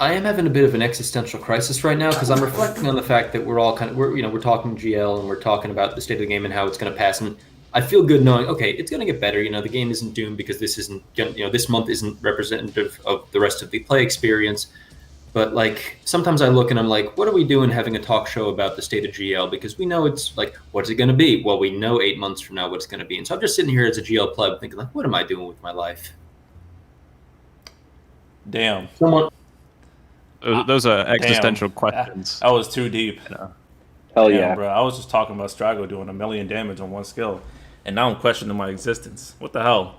I am having a bit of an existential crisis right now because I'm reflecting on the fact that we're all we're talking GL and we're talking about the state of the game and how it's going to pass, and I feel good knowing it's going to get better. The game isn't doomed because this isn't this month isn't representative of the rest of the play experience. But like sometimes I look and I'm like, what are we doing having a talk show about the state of GL? Because we know it's like, what's it going to be? Well, we know 8 months from now what it's going to be, and so I'm just sitting here as a GL pleb thinking like, what am I doing with my life? Damn. Someone. Those are existential questions. That was too deep. Hell Damn, yeah. bro. I was just talking about Strago doing 1 million damage on one skill, and now I'm questioning my existence. What the hell?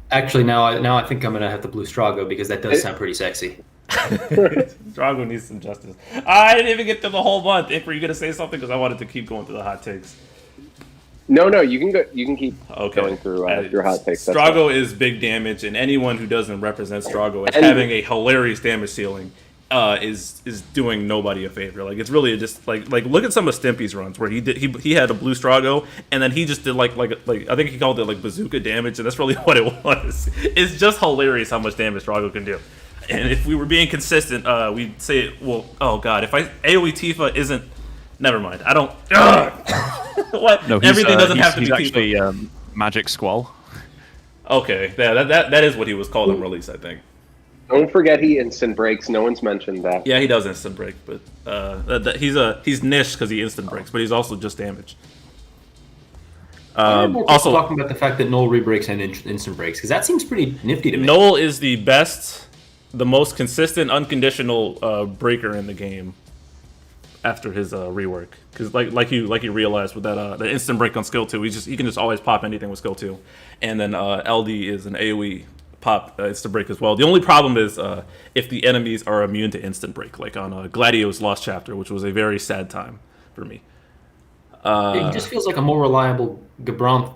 Actually, now I think I'm gonna have to blue Strago because that does sound pretty sexy. Strago needs some justice. I didn't even get through the whole month. If were you gonna say something? Because I wanted to keep going through the hot takes. No, you can go. You can keep Okay. going through your hot takes. That's Strago fine. is big damage, and anyone who doesn't represent Strago as And- having a hilarious damage ceiling is doing nobody a favor. Like it's really just like look at some of Stimpy's runs where he had a blue Strago, and then he just did like I think he called it like bazooka damage, and that's really what it was. It's just hilarious how much damage Strago can do. And if we were being consistent, we'd say, well, oh god, if AoE Tifa isn't. Never mind. I don't. What? No, Everything doesn't have to he's be actually Tifa. Magic Squall. Okay, yeah, that is what he was called in release, I think. Don't forget he instant breaks. No one's mentioned that. Yeah, he does instant break, but he's niche because he instant breaks, but he's also just damage. Also talking about the fact that Noel rebreaks and instant breaks because that seems pretty nifty to me. Noel is the best, the most consistent, unconditional breaker in the game after his rework, because like you realized with that the instant break on skill 2, he can just always pop anything with skill 2, and then LD is an AoE pop instant break as well. The only problem is if the enemies are immune to instant break, like on Gladio's Lost Chapter, which was a very sad time for me. It just feels like a more reliable Gabron,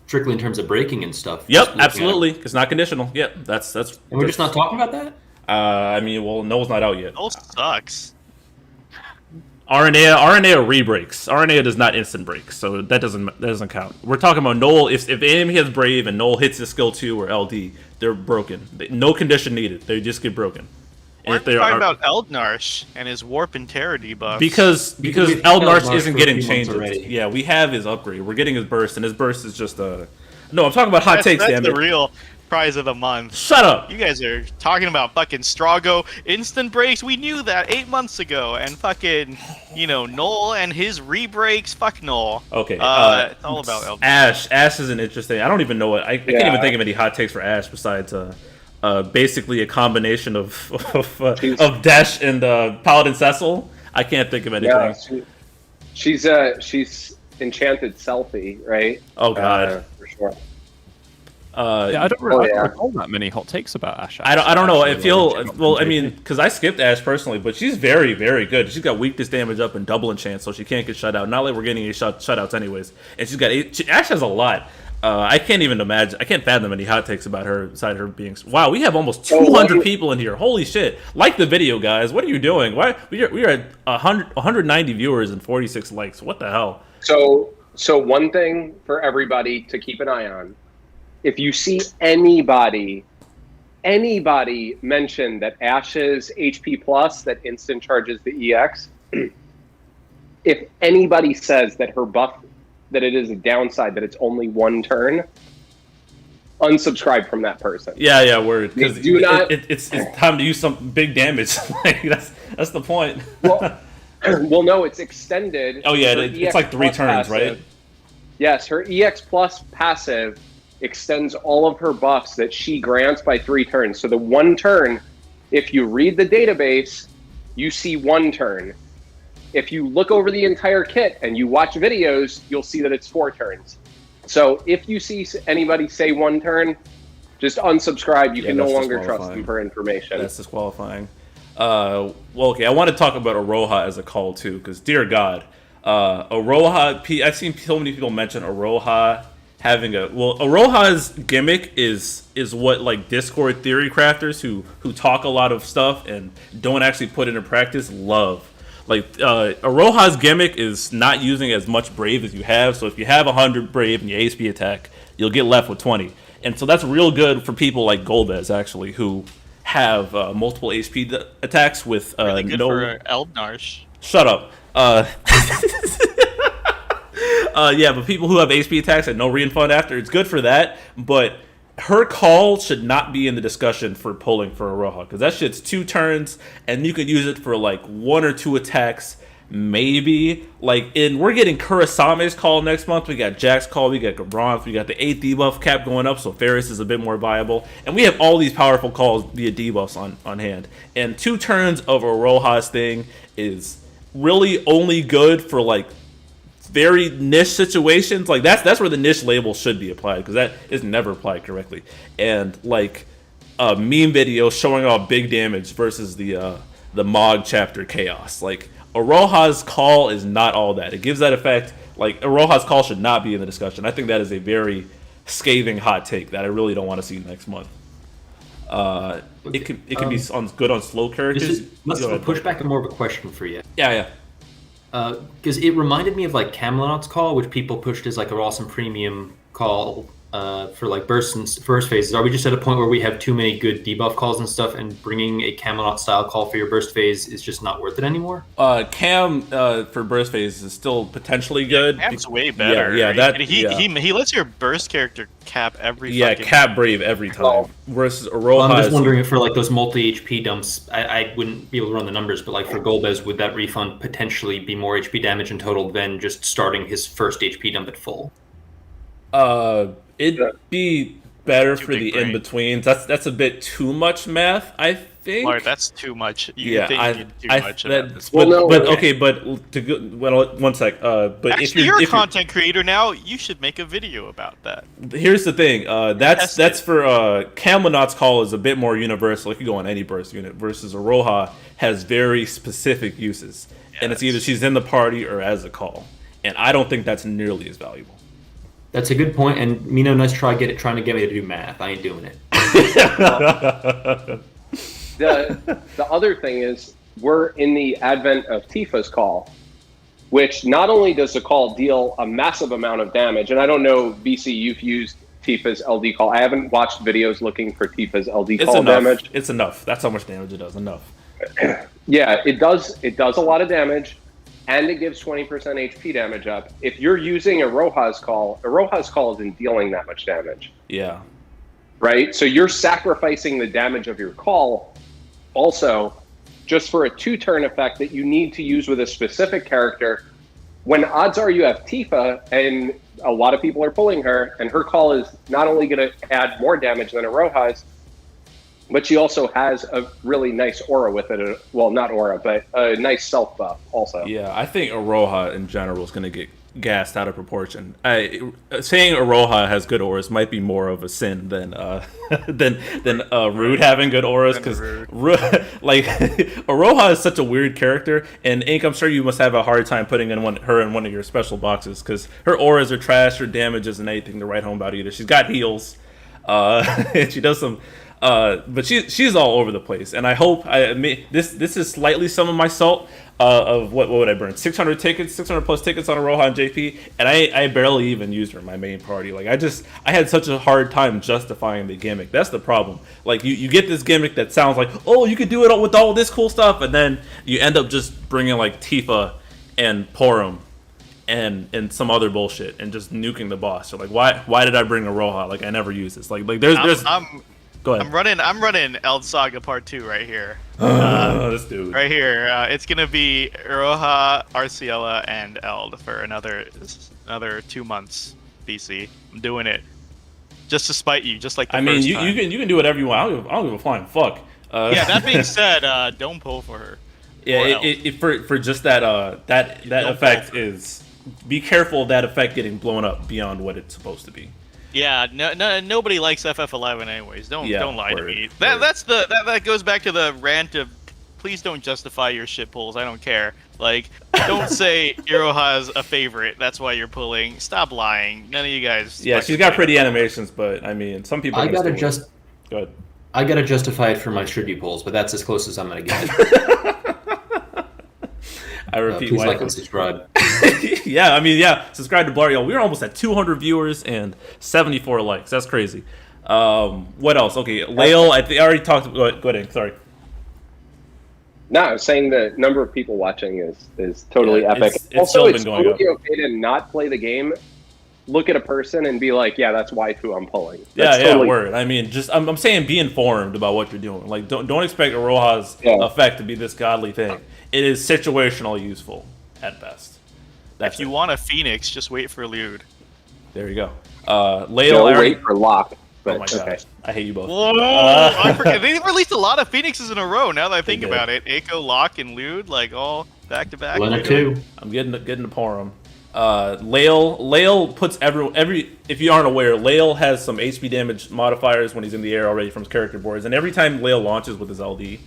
strictly in terms of breaking and stuff. Yep, absolutely. It's not conditional. Yep, that's. And we're just not talking about that. I mean, well, Noel's not out yet. Noel sucks. RNA rebreaks. RNA does not instant break, so that doesn't count. We're talking about Noel. If enemy has Brave and Noel hits his skill 2 or LD, they're broken. No condition needed. They just get broken. And We're talking about Eldnarsh and his warp and terror debuffs. Because we've Eldnarsh Eldnarsh isn't for a getting few months changes. already. Yeah, we have his upgrade. We're getting his burst, and his burst is just No, I'm talking about hot takes, that's damn the it. real prize of the month. Shut up. You guys are talking about fucking Strago instant breaks. We knew that 8 months ago, and fucking Noel and his rebreaks. Fuck Noel. Okay. It's all about Eldnarsh. Ash is an interesting. I don't even know what I can't even think of any hot takes for Ash besides basically a combination of Dash and Paladin Cecil. I can't think of anything. Yeah, she's enchanted selfie, right? Oh god. For sure. Yeah, I don't recall that many hot takes about Ash. I don't know. I feel well. I mean, because I skipped Ash personally, but she's very, very good. She's got weakness damage up and double enchant, so she can't get shut out. Not like we're getting any shutouts anyways. And she's got Ash has a lot. I can't even imagine. I can't fathom any hot takes about her. Besides her being wow, we have almost 200 people in here. Holy shit! Like the video, guys. What are you doing? Why we are at 190 viewers and 46 likes. What the hell? So one thing for everybody to keep an eye on. If you see anybody mention that Ash's HP plus that instant charges the EX, if anybody says that her buff, that it is a downside, that it's only 1 turn, unsubscribe from that person. Yeah, word. Because it's time to use some big damage. Like, that's the point. Well, no, it's extended. Oh yeah, it's like 3 turns, passive. right? Yes, her EX plus passive extends all of her buffs that she grants by 3 turns. So the 1 turn, if you read the database, you see 1 turn. If you look over the entire kit and you watch videos, you'll see that it's 4 turns. So if you see anybody say 1 turn, just unsubscribe. You can no longer trust them for information. That's disqualifying. Well, okay, I want to talk about Aroha as a call too, because dear God, Aroha. I've seen so many people mention Aroha having Aroha's gimmick is what like Discord theory crafters who talk a lot of stuff and don't actually put it in practice love. Like Aroha's gimmick is not using as much Brave as you have. So if you have 100 Brave and you HP attack, you'll get left with 20. And so that's real good for people like Golbez actually, who have multiple HP attacks with Really good no. for Eldnarsh. Shut up. Yeah, but people who have HP attacks and no refund after, it's good for that. But her call should not be in the discussion for pulling for Aroha, because that shit's 2 turns, and you could use it for like 1 or 2 attacks, maybe. Like, we're getting Kurasame's call next month. We got Jack's call. We got Gabronth. We got the 8 debuff cap going up, so Ferris is a bit more viable. And we have all these powerful calls via debuffs on hand. And 2 turns of Aroha's thing is really only good for like very niche situations. Like that's where the niche label should be applied, because that is never applied correctly. And like a meme video showing off big damage versus the Mog chapter chaos. Like Aroha's call is not all that. It gives that effect. Like Aroha's call should not be in the discussion. I think that is a very scathing hot take that I really don't want to see next month. It can be good on slow characters. Less of a pushback and more of a question for you. Yeah. Because it reminded me of like Camelot's call, which people pushed as like a awesome premium call for like burst phases. Are we just at a point where we have too many good debuff calls and stuff, and bringing a Camelot style call for your burst phase is just not worth it anymore? Cam for burst phase is still potentially good. Cam's way better. He lets your burst character cap every. Yeah, cap Brave every time. Versus Aroha. Well, I'm just wondering if for like those multi HP dumps, I wouldn't be able to run the numbers, but like for Golbez, would that refund potentially be more HP damage in total than just starting his first HP dump at full? It'd be better for the in-betweens. That's a bit too much math, I think. Lord, that's too much. You think too much of that. One sec. But actually, if you're a content creator now, you should make a video about that. Here's the thing. That's for Camelot's call is a bit more universal. It could go on any burst unit. Versus Aroha has very specific uses, and it's either she's in the party or as a call, and I don't think that's nearly as valuable. That's a good point, and Mino, nice trying to get me to do math. I ain't doing it. The other thing is we're in the advent of Tifa's call, which not only does the call deal a massive amount of damage, and I don't know, VC, you've used Tifa's LD call. I haven't watched videos looking for Tifa's LD call damage. It's enough. That's how much damage it does. Enough. Yeah, it does a lot of damage. And it gives 20% HP damage up. If you're using Aroha's call isn't dealing that much damage. Yeah. Right? So you're sacrificing the damage of your call also just for a 2-turn effect that you need to use with a specific character, when odds are you have Tifa and a lot of people are pulling her, and her call is not only going to add more damage than Aroha's, but she also has a really nice aura with it. Well, not aura, but a nice self buff also. Yeah, I think Aroha in general is going to get gassed out of proportion. Saying Aroha has good auras might be more of a sin than Rude having good auras, because like Aroha is such a weird character, and Ink, I'm sure you must have a hard time putting her in one of your special boxes, because her auras are trash, her damage isn't anything to write home about either. She's got heals, and she does some. But she's all over the place, and I hope this is slightly some of my salt of what would I burn 600 plus tickets on Aroha and JP, and I barely even used her in my main party. Like I had such a hard time justifying the gimmick. That's the problem. Like you get this gimmick that sounds like, oh, you could do it with all this cool stuff, and then you end up just bringing like Tifa and Porum and some other bullshit and just nuking the boss. So like why did I bring Aroha? Like I never use this. Like there's Go ahead. I'm running Eld Saga Part 2 right here. This dude. Right here. It's gonna be Aroha, Arciela, and Eld for another 2 months. BC. I'm doing it just to spite you, just like the first time. You can do whatever you want. I don't give a flying fuck. Yeah. That being said, don't pull for her. Yeah. For just that effect is, be careful of that effect getting blown up beyond what it's supposed to be. Yeah, nobody likes FF11 anyways. Don't lie to me. That goes back to the rant of, please don't justify your shit pulls. I don't care. Like, don't say Aroha's a favorite. That's why you're pulling. Stop lying. None of you guys. Yeah, she's got pretty animations, but I mean, some people. Go ahead. I gotta justify it for my tribute pulls, but that's as close as I'm gonna get. I repeat, please like and subscribe. Yeah, subscribe to Blart. Yo, we were almost at 200 viewers and 74 likes. That's crazy. What else? Okay, Lael. I already talked. Go ahead. Sorry. No, I was saying the number of people watching is totally Yeah, epic. it's Also, still been it's going totally up. okay to not play the game, look at a person and be like, yeah, that's waifu I'm pulling. Yeah, That's totally... word. I mean, just I'm saying, be informed about what you're doing. Like, don't expect Aroha's effect to be this godly thing. It is situational useful at best. If you want a Phoenix, just wait for Lude. There you go. Lael, wait for Locke. But, oh my gosh, I hate you both. Whoa! I forget. They released a lot of Phoenixes in a row. Now that I think did. about it, Eiko, Locke, and Lude, like all back to back. Lena too. I'm getting to pour him. Lael puts every. If you aren't aware, Lael has some HP damage modifiers when he's in the air already from his character boards, and every time Lael launches with his LD,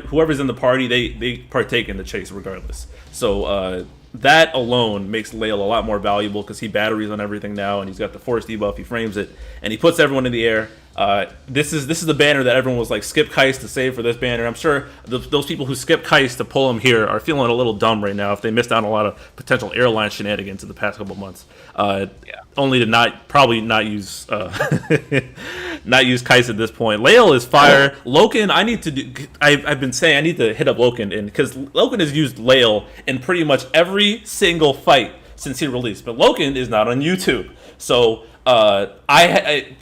whoever's in the party, they partake in the chase regardless. So that alone makes Lael a lot more valuable because he batteries on everything now, and he's got the force debuff. He frames it, and he puts everyone in the air. This is the banner that everyone was like, skip Keist to save for this banner. I'm sure those people who skip Keist to pull him here are feeling a little dumb right now if they missed out on a lot of potential airline shenanigans in the past couple months. Only to probably not use not use Keist at this point. Lael is fire. Loken, I've been saying I need to hit up Loken because Loken has used Lael in pretty much every single fight since he released, but Loken is not on YouTube, so. I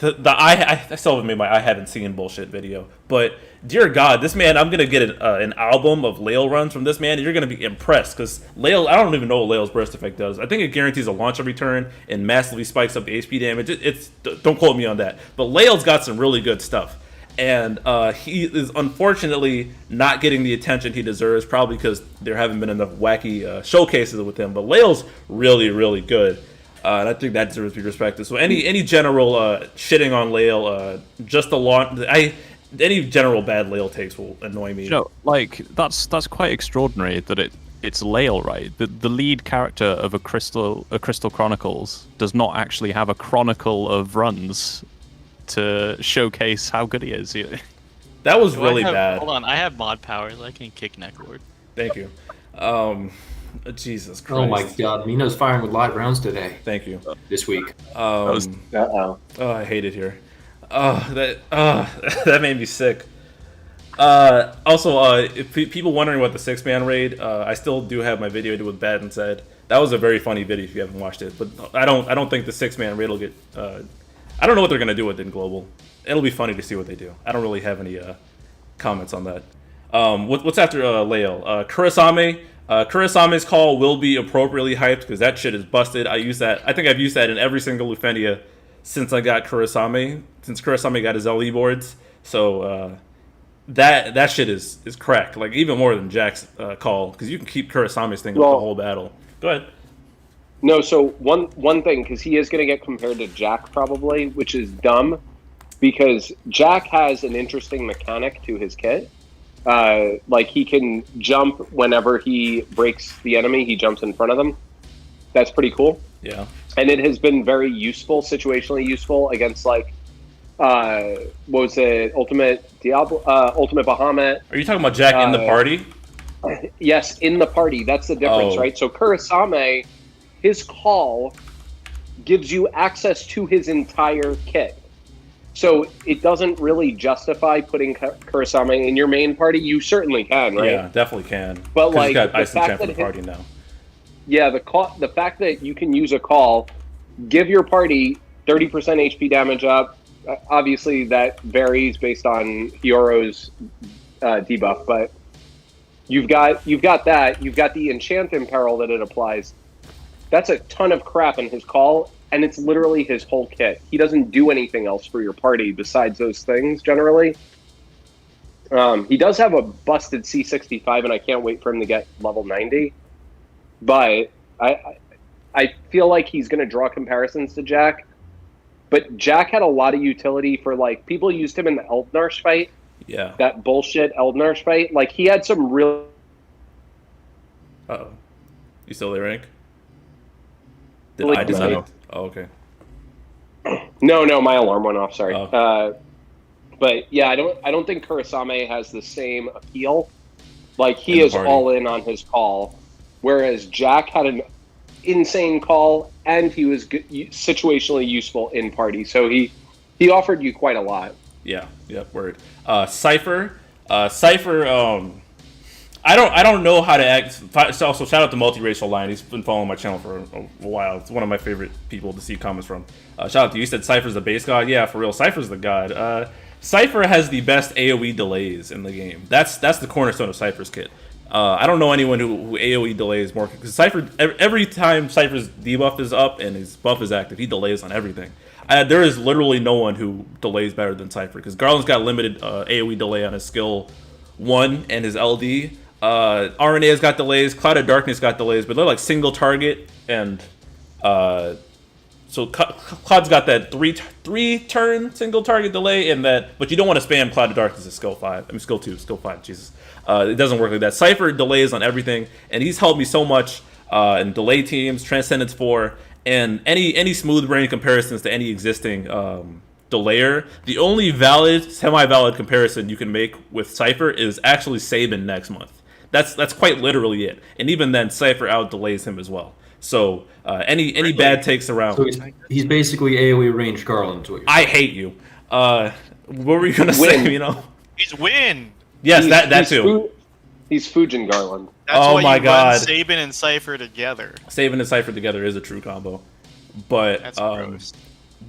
still haven't made my I haven't seen bullshit video, but dear God, this man, I'm gonna get an album of Lael runs from this man, and you're gonna be impressed because Lael, I don't even know what Lael's burst effect does. I think it guarantees a launcher return and massively spikes up the HP damage. It's don't quote me on that, but Lael's got some really good stuff, and he is unfortunately not getting the attention he deserves, probably because there haven't been enough wacky showcases with him. But Lael's really, really good. And I think that deserves to be respected. So any general shitting on Lael, just the launch, any general bad Lael takes will annoy me. You know, like that's quite extraordinary that it's Lael, right? The lead character of a Crystal Chronicles does not actually have a chronicle of runs to showcase how good he is. That was really bad. Hold on, I have mod powers. I can kick Neclord. Thank you. Jesus Christ. Oh my God, Mino's firing with live rounds today. Thank you. This week. Uh-oh. Oh, I hate it here. That made me sick. Also, if people wondering about the 6-man raid, I still do have my video with Bad and Said. That was a very funny video if you haven't watched it. But I don't think the 6-man raid will get. I don't know what they're gonna do with it in global. It'll be funny to see what they do. I don't really have any comments on that. What's after Lael? Kurasame. Kurasame's call will be appropriately hyped because that shit is busted. I think I've used that in every single Lufenia since I got Kurasame. Since Kurasame got his LE boards, so that shit is cracked. Like even more than Jack's call because you can keep Kurasame's thing up the whole battle. Go ahead. No, so one thing, because he is going to get compared to Jack probably, which is dumb, because Jack has an interesting mechanic to his kit. Like he can jump whenever he breaks the enemy, he jumps in front of them. That's pretty cool. Yeah. And it has been very useful, situationally useful against like, what was it, Ultimate Bahamut. Are you talking about Jack in the party? Yes, in the party. That's the difference, right? So Kurasame, his call gives you access to his entire kit. So it doesn't really justify putting Kurasame in your main party. You certainly can, right? Yeah, definitely can. But like he's got the Ice and fact Champ in that the party now. Yeah, the fact that you can use a call, give your party 30% HP damage up. Obviously, that varies based on Hyoro's debuff, but you've got that. You've got the enchant imperil that it applies. That's a ton of crap in his call. And it's literally his whole kit. He doesn't do anything else for your party besides those things, generally. He does have a busted C65, and I can't wait for him to get level 90. But I feel like he's going to draw comparisons to Jack. But Jack had a lot of utility for, like, people used him in the Eldnarsh fight. Yeah. That bullshit Eldnarsh fight. Like, he had some real... Uh-oh. You still there, Rank? Did Like, I decide? Oh, okay. No, my alarm went off. Sorry. Oh. But yeah, I don't think Kurasame has the same appeal. Like he is all in on his call, whereas Jack had an insane call and he was situationally useful in party. So he He offered you quite a lot. Yeah, word. Cypher. I don't know how to act. Also, shout out to Multiracial Lion. He's been following my channel for a while. It's one of my favorite people to see comments from. Shout out to you. You said Cypher's the base god. Yeah, for real. Cypher's the god. Cypher has the best AoE delays in the game. That's the cornerstone of Cypher's kit. I don't know anyone who AoE delays more, because Cypher, every time Cypher's debuff is up and his buff is active, he delays on everything. There is literally no one who delays better than Cypher, because Garland's got limited AoE delay on his skill 1 and his LD. RNA's got delays, Cloud of Darkness got delays, but they're like single target, and so Cloud's got that three turn single target delay, and that, but you don't want to spam Cloud of Darkness at skill 5. I mean skill 2, skill 5. Jesus, it doesn't work like that. Cypher delays on everything, and he's helped me so much in delay teams, Transcendence 4, and any smooth brain comparisons to any existing delayer. The only valid, semi-valid comparison you can make with Cypher is actually Sabin next month. That's quite literally it, and even then, Cypher out delays him as well. So any bad takes around. So he's basically AoE range Garland to what you're I hate you. What were you gonna say? You know, He's Win. yes, He's- that he's too. He's Fujin Garland. That's Oh why my you God. run Sabin and Cypher together. Sabin and Cypher together is a true combo, but That's gross.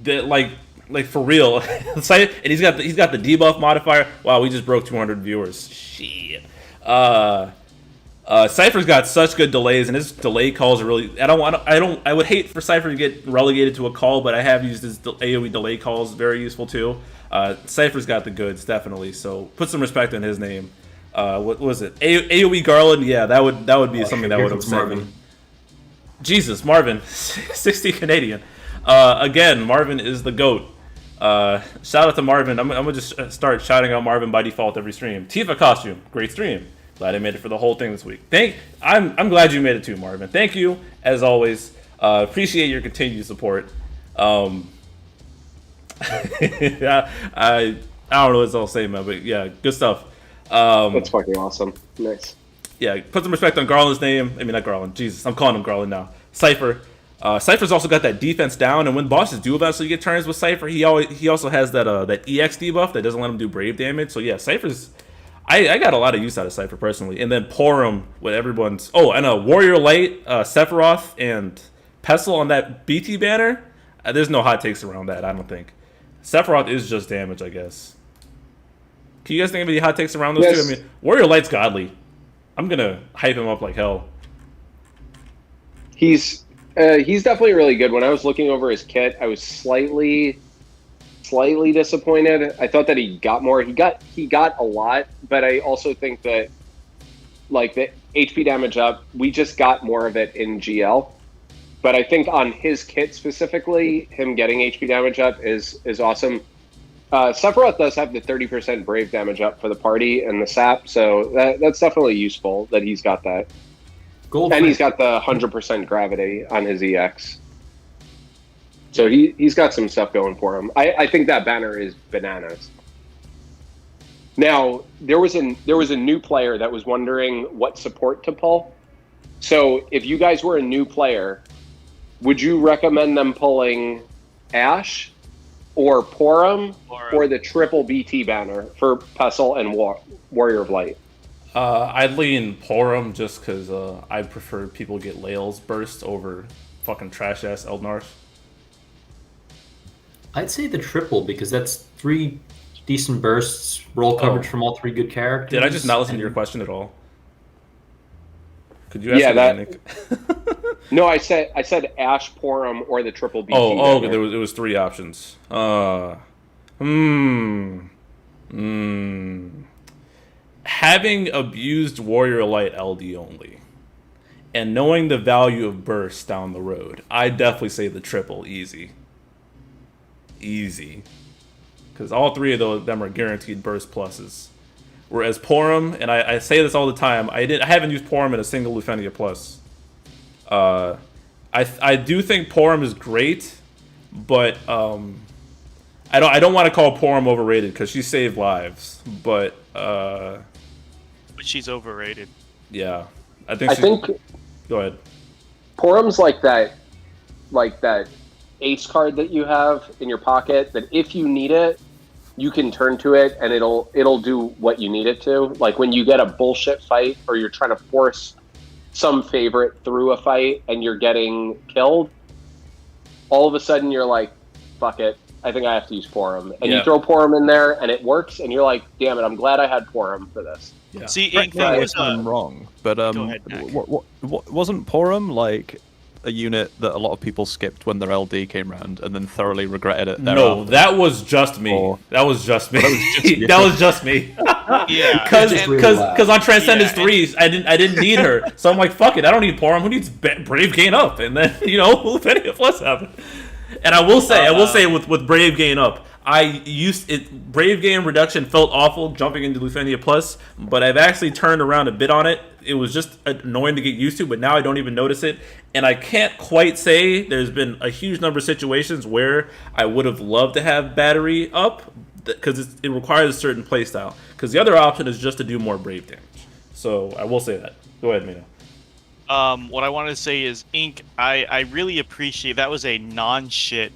like for real, and he's got the debuff modifier. Wow, we just broke 200 viewers. Shit. Cypher's got such good delays, and his delay calls are really. I would hate for Cypher to get relegated to a call, but I have used his AoE delay calls, very useful too. Cypher's got the goods, definitely. So put some respect on his name. What was it? AoE Garland. Yeah, that would be something that Here would comes upset me. Marvin. Jesus, Marvin, 60 Canadian. Again, Marvin is the GOAT. Shout out to Marvin. I'm gonna just start shouting out Marvin by default every stream. Tifa costume, great stream. Glad I made it for the whole thing this week. I'm glad you made it too, Marvin. Thank you, as always. Appreciate your continued support. Yeah, I don't know what else I'll say, man, but yeah, good stuff. That's fucking awesome. Nice. Yeah, put some respect on Garland's name. I mean, not Garland. Jesus, I'm calling him Garland now. Cypher. Cypher's also got that defense down, and when bosses do eventually get turns with Cypher, he also has that EX debuff that doesn't let him do brave damage. So yeah, Cypher's. I got a lot of use out of Cypher personally, and then Porum with everyone's. Oh, and Warrior Light, Sephiroth, and Pestle on that BT banner. There's no hot takes around that. I don't think. Sephiroth is just damage, I guess. Can you guys think of any hot takes around those two? I mean, Warrior Light's godly. I'm gonna hype him up like hell. He's definitely really good. When I was looking over his kit, I was slightly disappointed. I thought that he got more. He got a lot, but I also think that like the HP damage up, we just got more of it in GL. But I think on his kit specifically, him getting HP damage up is awesome. Sephiroth does have the 30% brave damage up for the party and the sap, so that's definitely useful that he's got that. Gold And he's got the 100% gravity on his EX. So he's got some stuff going for him. I think that banner is bananas. Now, there was a new player that was wondering what support to pull. So if you guys were a new player, would you recommend them pulling Ash or Porum or the triple BT banner for Pestle and Warrior of Light? I'd lean Porum just because I prefer people get Lael's burst over fucking trash ass Eldnarth. I'd say the triple because that's 3 decent bursts, roll coverage from all 3 good characters. Did I just not listen to your question at all? Could you ask Yeah, me that- Nick? No, I said Ash, Porum, or the triple BT Oh, banner. it was 3 options. Having abused Warrior Light LD only, and knowing the value of burst down the road, I definitely say the triple easy. Easy. Because all 3 of them are guaranteed burst pluses. Whereas Porum, and I say this all the time, I haven't used Porum in a single Lufenia plus. I do think Porum is great, but I don't want to call Porum overrated because she saved lives. But she's overrated. yeah, I think Go ahead. Porum's like that ace card that you have in your pocket that if you need it, you can turn to it and it'll do what you need it to. Like when you get a bullshit fight or you're trying to force some favorite through a fight and you're getting killed, all of a sudden you're like, fuck it, I think I have to use Porum. And you throw Porum in there and it works and you're like, damn it, I'm glad I had Porum for this. Yeah. See, Correct me if I'm wrong, but Go ahead, Jack. what wasn't Porum like a unit that a lot of people skipped when their LD came round and then thoroughly regretted it? No, that was just me. That was just me. That was just me. Yeah, Because on Transcendence Yeah, 3, I didn't need her, so I'm like, fuck it, I don't need Porum. Who needs Brave Gain Up? And then Lufenia Plus happened. And I will say, with Brave Gain Up, I used it. Brave Gain Reduction felt awful jumping into Lufenia Plus, but I've actually turned around a bit on it. It was just annoying to get used to, but now I don't even notice it. And I can't quite say there's been a huge number of situations where I would have loved to have Battery up, because it requires a certain playstyle. Because the other option is just to do more Brave damage. So I will say that. Go ahead, Mino. What I wanted to say is, Ink, I really appreciate that was a non-shit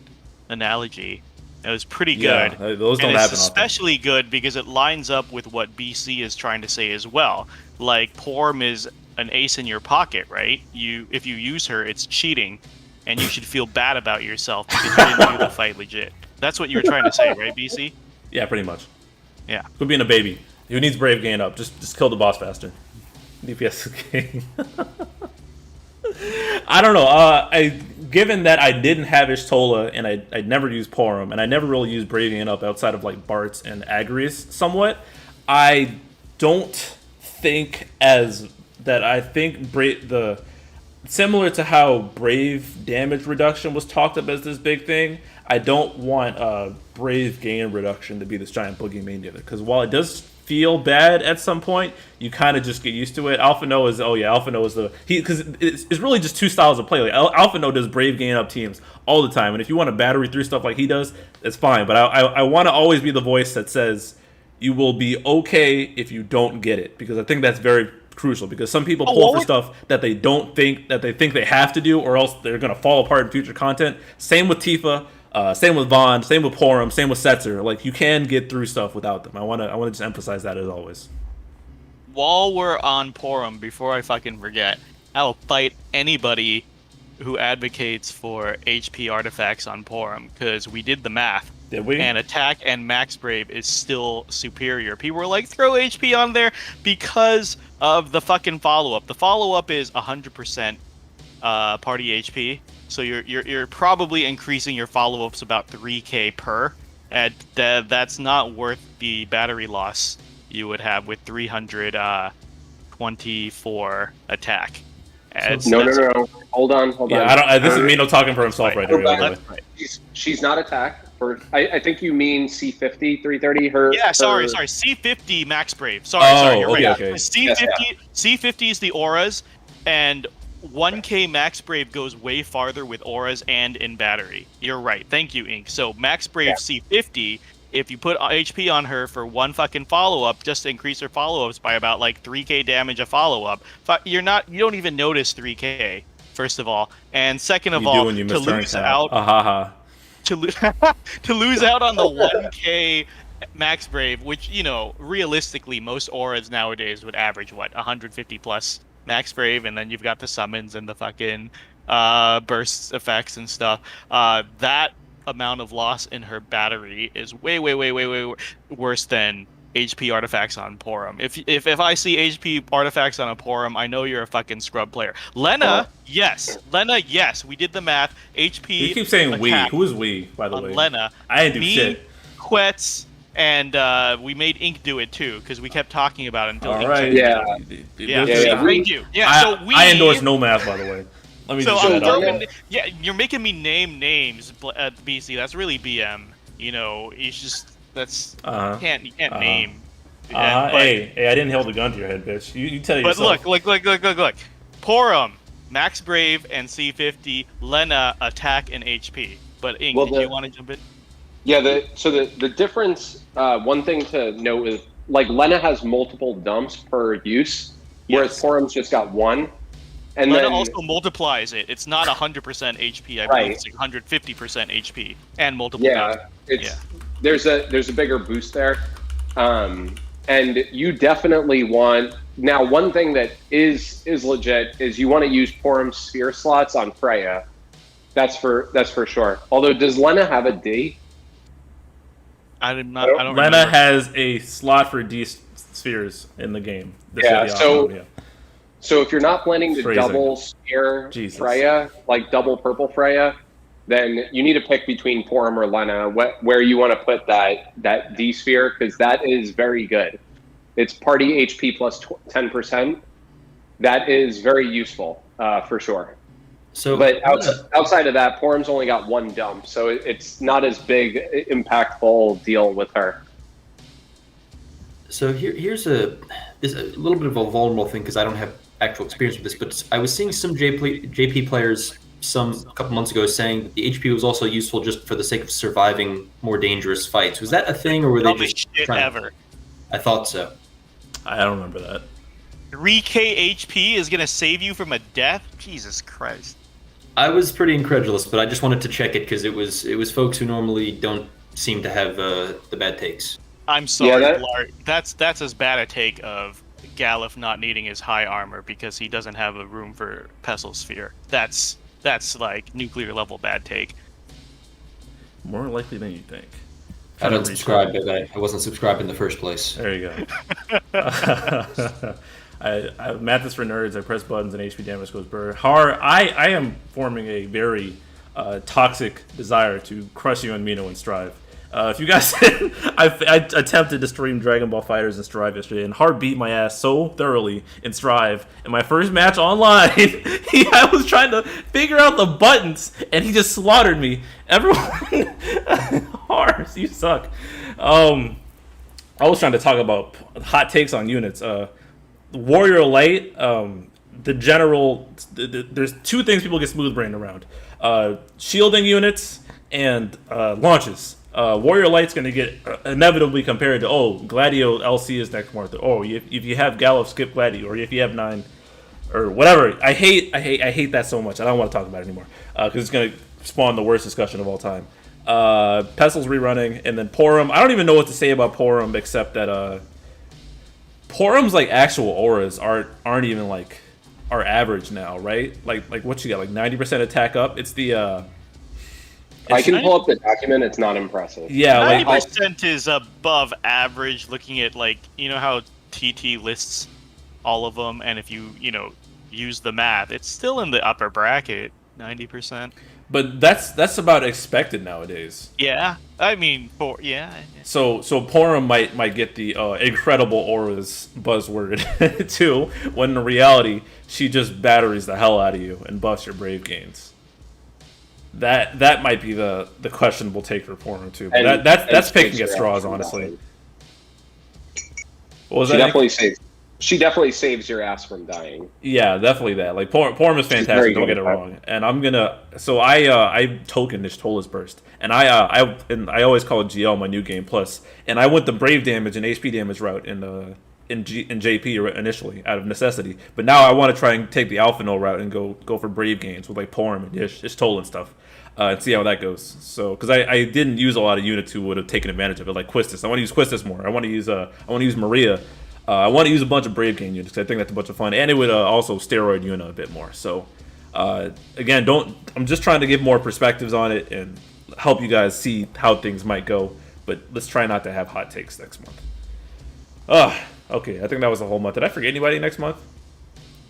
analogy. It was pretty good. Yeah, those don't and happen it's especially good because it lines up with what BC is trying to say as well. Like, Porum is an ace in your pocket, right? If you use her, it's cheating, and you should feel bad about yourself because you didn't do the fight legit. That's what you were trying to say, right, BC? Yeah, pretty much. Yeah. Quit being a baby. Who needs Brave Gain Up? Just kill the boss faster. DPS is king. I don't know. Given that I didn't have Ishtola and I never used Porum and I never really used Brave Gain Up outside of like Bart's and Agri's somewhat, I don't think similar to how Brave damage reduction was talked up as this big thing, I don't want Brave gain reduction to be this giant boogeyman either. Because while it does feel bad at some point, you kind of just get used to it. Alpha No is because it's really just two styles of play. Like Alpha No does Brave gain up teams all the time, and if you want to battery through stuff like he does, it's fine. But I want to always be the voice that says you will be okay if you don't get it, because I think that's very crucial. Because some people pull for stuff that they think they have to do, or else they're gonna fall apart in future content. Same with Tifa. Same with Vaughn, same with Porum, same with Setzer. Like, you can get through stuff without them. I want to just emphasize that as always. While we're on Porum, before I fucking forget, I will fight anybody who advocates for HP artifacts on Porum, because we did the math. Did we? And attack and max brave is still superior. People were like, throw HP on there because of the fucking follow-up. The follow-up is 100% party HP. So you're probably increasing your follow-ups about 3k per, and that's not worth the battery loss you would have with 324 attack. No. Hold on. Yeah, this is Mino talking for himself right here. She's not attack. I think you mean C50, 330. Sorry. C50 max brave. Sorry, you're right. Okay. C50 is the auras, and 1k max brave goes way farther with auras and in battery. You're right. Thank you, Ink. So max brave C50, if you put HP on her for one fucking follow-up, just to increase her follow-ups by about like 3k damage a follow-up, you don't even notice 3k, first of all. And second of all, to lose out to lose out on the 1k max brave, which, realistically most auras nowadays would average 150 plus max brave, and then you've got the summons and the fucking burst effects and stuff. That amount of loss in her battery is way worse than HP artifacts on Porum. If I see HP artifacts on a Porum, I know you're a fucking scrub player. Lena, yes, we did the math. HP. You keep saying we. Who is we, by the way? Lena. I didn't do shit. Quetz, and we made Ink do it too, because we kept talking about it until Ink right. Thank you. I endorse no math, by the way. Let me just you're making me name names, BC. That's really BM. It's just you can't name. Hey, I didn't hold the gun to your head, bitch. You tell yourself. But look. Porum, max brave and C50, Lena attack and HP. But Ink, did you want to jump in? Yeah, the difference, one thing to note is, like, Lena has multiple dumps per use, whereas Porum's just got one. And Lena then also multiplies it. It's not 100% HP. I Right. believe it's like 150% HP and multiple. yeah, it's there's a bigger boost there, and you definitely want. Now, one thing that is legit is you want to use Porum's sphere slots on Freya. That's for sure. Although, does Lena have a D? I don't Lena remember. has a slot for D spheres in the game. This Yeah, is the so- option, So if you're not planning to Phrasing. double sphere Jesus. Freya, like double purple Freya, then you need to pick between Porum or Lena where you want to put that D sphere, because that is very good. It's party HP plus 10%. That is very useful for sure. So, But outside of that, Porum's only got one dump, so it's not as big, impactful deal with her. So here's a little bit of a vulnerable thing because I don't have actual experience with this, but I was seeing some JP players a couple months ago saying that the HP was also useful just for the sake of surviving more dangerous fights. Was that a thing, or were they Dumbest just shit trying? ever. I thought so. I don't remember that. 3k HP is gonna save you from a death? Jesus Christ. I was pretty incredulous, but I just wanted to check it because it was folks who normally don't seem to have the bad takes. I'm sorry, that- Blart. That's as bad a take of Galuf not needing his high armor because he doesn't have a room for Pestle Sphere. That's like nuclear level bad take. More likely than you think. I don't subscribe, but I wasn't subscribed in the first place. There you go. I math this for nerds. I press buttons and HP damage goes burr. I am forming a very toxic desire to crush you on Mino and Strive. If you guys, I attempted to stream Dragon Ball Fighters and Strive yesterday, and Hard beat my ass so thoroughly in Strive. In my first match online, I was trying to figure out the buttons, and he just slaughtered me. Everyone, Hard, you suck. I was trying to talk about hot takes on units. Warrior Light, the general. There's two things people get smooth brain around: shielding units and launches. Warrior Light's going to get inevitably compared to, Gladio LC is next month. If you have Gallup, skip Gladio, or if you have 9, or whatever. I hate that so much. I don't want to talk about it anymore because it's going to spawn the worst discussion of all time. Pestil's rerunning, and then Porum. I don't even know what to say about Porum except that Porum's like actual auras aren't even like our average now, right? Like what you got, like 90% attack up. It's the I can pull up the document. It's not impressive. yeah, like 90% is above average. Looking at how TT lists all of them, and if you use the math, it's still in the upper bracket. 90%. but that's about expected nowadays. Yeah, I mean, So Porum might get the incredible auras buzzword too, when in reality she just batteries the hell out of you and buffs your brave gains. That might be the questionable take for Porum too. But And- that's and picking saves at your straws, ass from honestly. dying. What was She that? definitely saves your ass from dying. Yeah, definitely that. Like Porum is very fantastic. Don't good get it at that. wrong. And I'm gonna. So I token Nishtola's burst, and I always call it GL my new game plus. And I went the brave damage and HP damage route in JP initially out of necessity. But now I want to try and take the Alpha Null route and go for brave gains with like Porum and Ishtola and stuff. And see how that goes. So, because I didn't use a lot of units who would have taken advantage of it, like Quistis. I want to use Quistis more. I want to use Maria. I want to use a bunch of Brave Gain units because I think that's a bunch of fun, and it would also steroid Yuna a bit more. So, again, I'm just trying to give more perspectives on it and help you guys see how things might go. But let's try not to have hot takes next month. Okay. I think that was the whole month. Did I forget anybody next month?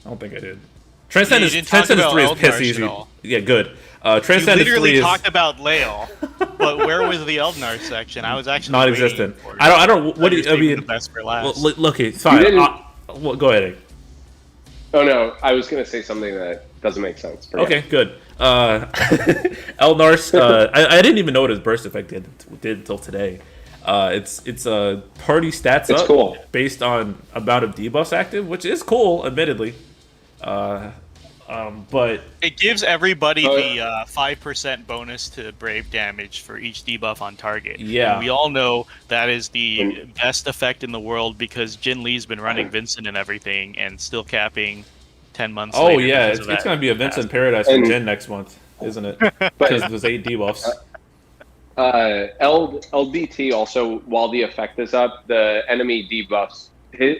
I don't think I did. Transcendence didn't talk 3 about is piss Eldmarch easy. at all. Yeah, good. you Transcendence 3 literally is talked about Lael, but where was the Eldnar section? I was actually non-existent. waiting for it. I don't. What do you? I Saving mean, the best for well, last. look, it's fine. didn't- Go ahead. Egg. Oh no, I was gonna say something that doesn't make sense. Forget. Okay, good. Elnar's. I didn't even know what his burst effect did until today. It's party stats It's up cool. based on amount of debuffs active, which is cool, admittedly. But It gives everybody Oh, the 5% bonus to brave damage for each debuff on target. Yeah. And we all know that is the best effect in the world because Jin Lee's been running Vincent and everything and still capping 10 months Oh later. yeah, because it's of that going to be Events in past. Paradise for And- Jen next month, isn't it? Because there's 8 debuffs. LBT also, while the effect is up, the enemy debuffs.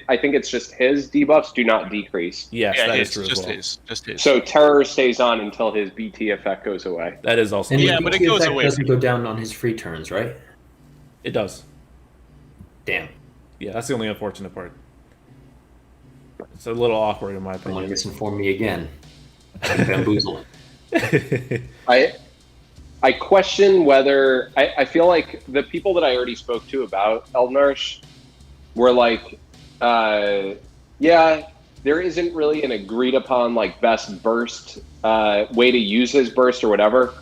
I think it's just his debuffs do not decrease. Yes, Yeah, that his, is true as just well. his, just his. So terror stays on until his BT effect goes away. That is also And true. Yeah, the but it BT goes effect away. doesn't go down on his free turns, right? It does. Damn. Yeah, that's the only unfortunate part. It's a little awkward in my Someone opinion. misinformed me again. Bamboozle. I question whether I feel like the people that I already spoke to about Eldnarsh were like, yeah, there isn't really an agreed upon like best burst way to use his burst or whatever.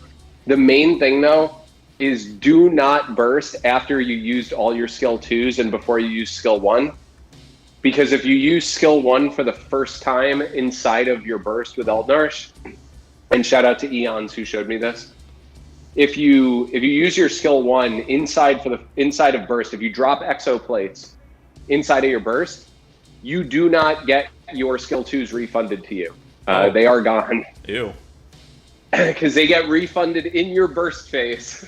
The main thing though is do not burst after you used all your skill 2s and before you use skill 1. Because if you use skill 1 for the first time inside of your burst with Eldnarsh, and shout out to Eons who showed me this, if you use your skill 1 inside of burst, if you drop exo plates inside of your burst, you do not get your skill 2s refunded to you. They are gone. Ew. Because they get refunded in your burst phase.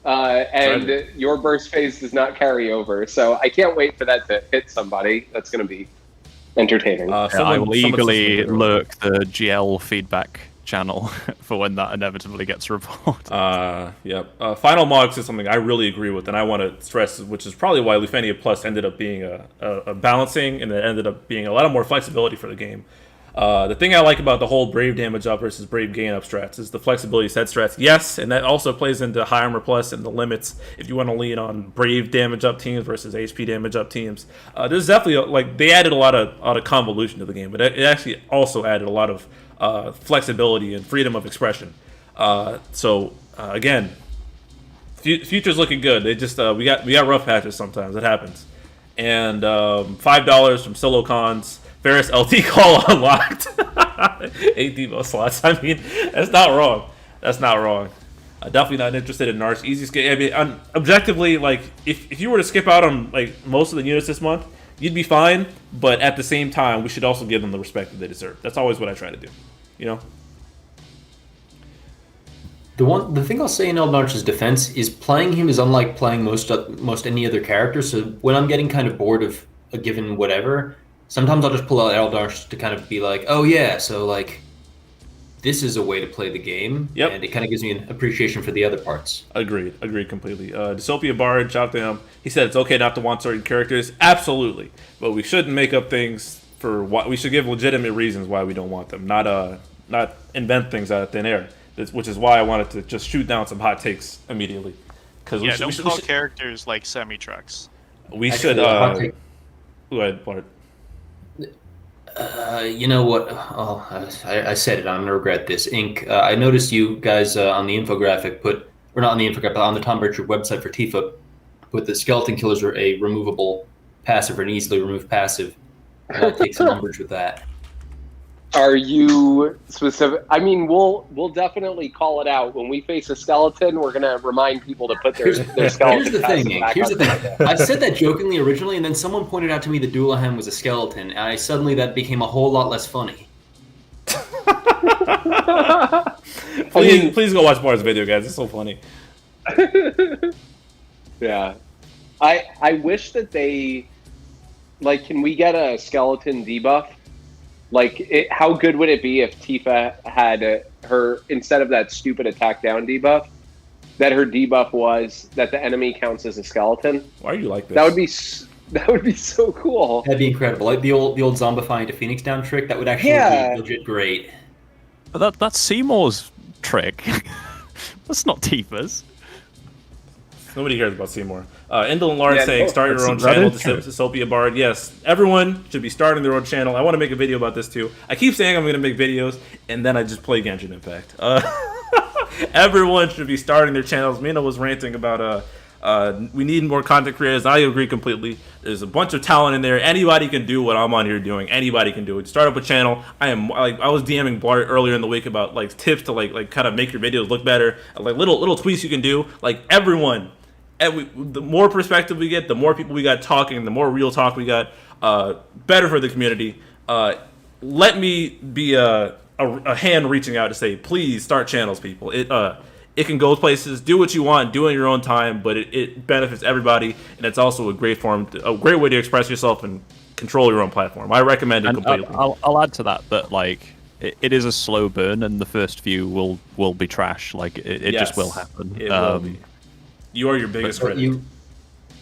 And your burst phase does not carry over. So I can't wait for that to hit somebody. That's going to be entertaining. I will eagerly someone- lurk the GL feedback channel for when that inevitably gets reported. Yep. Final Mogs is something I really agree with, and I want to stress, which is probably why Lufenia Plus ended up being a balancing, and it ended up being a lot of more flexibility for the game. The thing I like about the whole Brave damage up versus Brave gain up strats is the flexibility set strats. Yes, and that also plays into High Armor Plus and the limits if you want to lean on Brave damage up teams versus HP damage up teams. There's definitely they added a lot of convolution to the game, but it actually also added a lot of flexibility and freedom of expression. Again, future's looking good. They just we got rough patches sometimes. It happens. And $5 from Silocons. Ferris LT call unlocked. 8 Devo slots. I mean, that's not wrong. That's not wrong. Definitely not interested in Narsh. Easy skip. I mean, objectively, if you were to skip out on most of the units this month, you'd be fine. But at the same time, we should also give them the respect that they deserve. That's always what I try to do. You know. The thing I'll say in Eldnarch's defense is playing him is unlike playing most any other character. So when I'm getting kind of bored of a given whatever, sometimes I'll just pull out Eldnarch to kind of be like, oh yeah, so this is a way to play the game. Yep. And it kind of gives me an appreciation for the other parts. Agreed completely. Dystopia Bard, shout out to him. He said it's okay not to want certain characters. Absolutely. But we shouldn't make up things for why. We should give legitimate reasons why we don't want them, not invent things out of thin air. Which is why I wanted to just shoot down some hot takes immediately. Because don't call characters like semi-trucks. we Actually, should. a hot take. Go ahead, Blart. You know what? Oh, I said it. I'm gonna regret this. I noticed you guys on the infographic or not on the infographic, but on the Tom Burchard website for Tifa, put the skeleton killers are a removable passive or an easily removed passive. And I'll take some umbrage with that. Are you specific? I mean, we'll definitely call it out when we face a skeleton. We're gonna remind people to put their skeleton. Here's the thing, Ink. Here's the thing. I said that jokingly originally, and then someone pointed out to me that Doulahan was a skeleton, and that became a whole lot less funny. Please go watch Bart's video, guys. It's so funny. Yeah, I wish that they can we get a skeleton debuff? How good would it be if Tifa had her, instead of that stupid attack down debuff, that her debuff was that the enemy counts as a skeleton? Why are you like this? That would be so cool. That'd be incredible. Like the old zombifying to Phoenix down trick. That would actually be legit great. But that's Seymour's trick. That's not Tifa's. Nobody cares about Seymour. Indolent Lard saying, no, start your own that channel, is true. Dystopia Bard. Yes, everyone should be starting their own channel. I want to make a video about this too. I keep saying I'm going to make videos, and then I just play Genshin Impact. Everyone should be starting their channels. Mino was ranting about we need more content creators. I agree completely. There's a bunch of talent in there. Anybody can do what I'm on here doing. Anybody can do it. Start up a channel. I was DMing Blart earlier in the week about tips to kind of make your videos look better. Little tweaks you can do. Everyone. The more perspective we get, the more people we got talking, the more real talk we got, better for the community. let me be a hand reaching out to say, please start channels, people. It can go places, do what you want, do it in your own time, but it benefits everybody, and it's also a great way to express yourself and control your own platform. I recommend it completely. I'll add to that like it is a slow burn, and the first few will be trash. Like it just will happen. It will be. You are your biggest critic.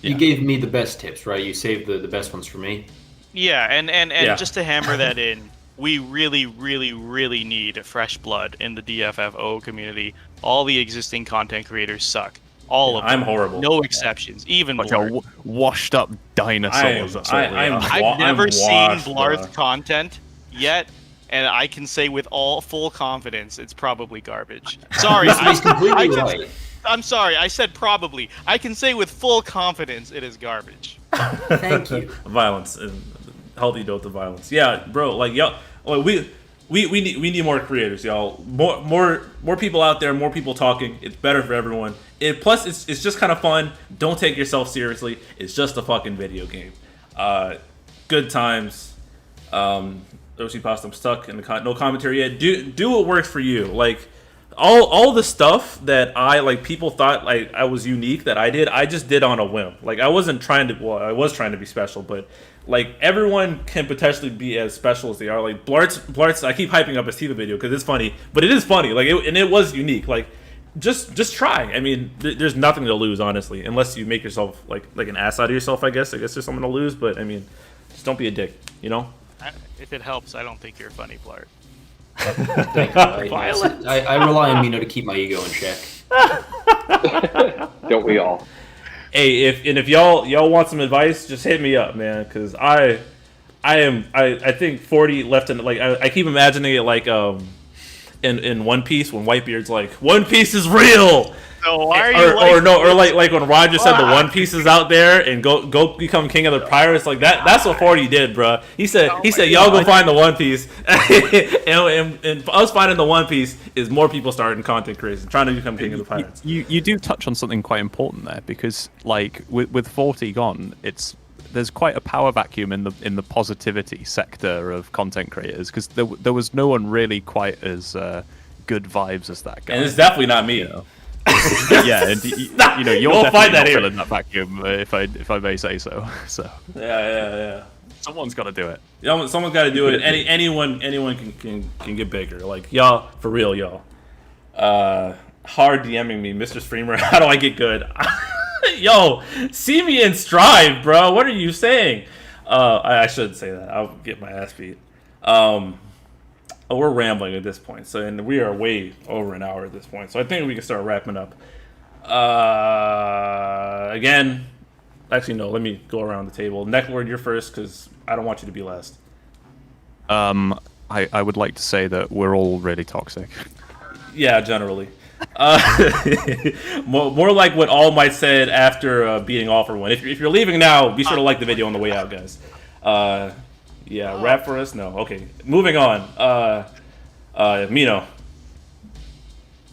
You gave me the best tips, right? You saved the best ones for me. Yeah, and just to hammer that in, we really, really, really need fresh blood in the DFFO community. All the existing content creators suck. All of them. I'm horrible. No exceptions. Even like Blart. a washed up dinosaurs. I've never seen Blart's content yet, and I can say with full confidence it's probably garbage. Sorry, He's completely right. I'm sorry, I said probably. I can say with full confidence it is garbage. Thank you. Violence and healthy dose of violence. Yeah, bro. Like y'all, we need more creators, y'all. More people out there, more people talking. It's better for everyone. Plus, it's just kind of fun. Don't take yourself seriously. It's just a fucking video game. Good times. Oshi Pasta, I'm stuck in the no commentary yet. Do what works for you. Like all the stuff that people thought like I was unique that I just did on a whim. Like I wasn't trying to. Well, I was trying to be special, but like everyone can potentially be as special as they are. Like Blart's. I keep hyping up his Tifa video because it's funny, but it is funny. Like it was unique. Like just try. I mean, there's nothing to lose, honestly, unless you make yourself like an ass out of yourself. I guess there's something to lose, but I mean, just don't be a dick. You know. If it helps, I don't think you're funny, Blart. I rely on Mino to keep my ego in check. Don't we all? Hey, if y'all want some advice, just hit me up, man. Because I think 40 left in I keep imagining it like in One Piece when Whitebeard's like One Piece is real. So why are you like when Roger said the One Piece is out there and go become king of the pirates, like that's what 40 did, bro. He said y'all go find the One Piece, and us finding the One Piece is more people starting content creation, trying to become king of the pirates. You do touch on something quite important there, because like with 40 gone, there's quite a power vacuum in the positivity sector of content creators, because there was no one really quite as good vibes as that guy. And it's definitely not me. You know? Yeah, and you're we'll find that filling that vacuum, if I may say so. So yeah. Someone's got to do it. Someone's got to do it. Anyone can get bigger. Like y'all, for real, y'all. Hard DMing me, Mr. Streamer. How do I get good? Yo, see me in Strive, bro. What are you saying? I shouldn't say that. I'll get my ass beat. We're rambling at this point, and we are way over an hour at this point. So I think we can start wrapping up. Again, actually no. Let me go around the table. Neclord, you're first because I don't want you to be last. I would like to say that we're all really toxic. Yeah, generally. More like what All Might said after beating All for One. If you're leaving now, be sure to like the video on the way out, guys. Yeah, rap for us? No. Okay, moving on. Mino.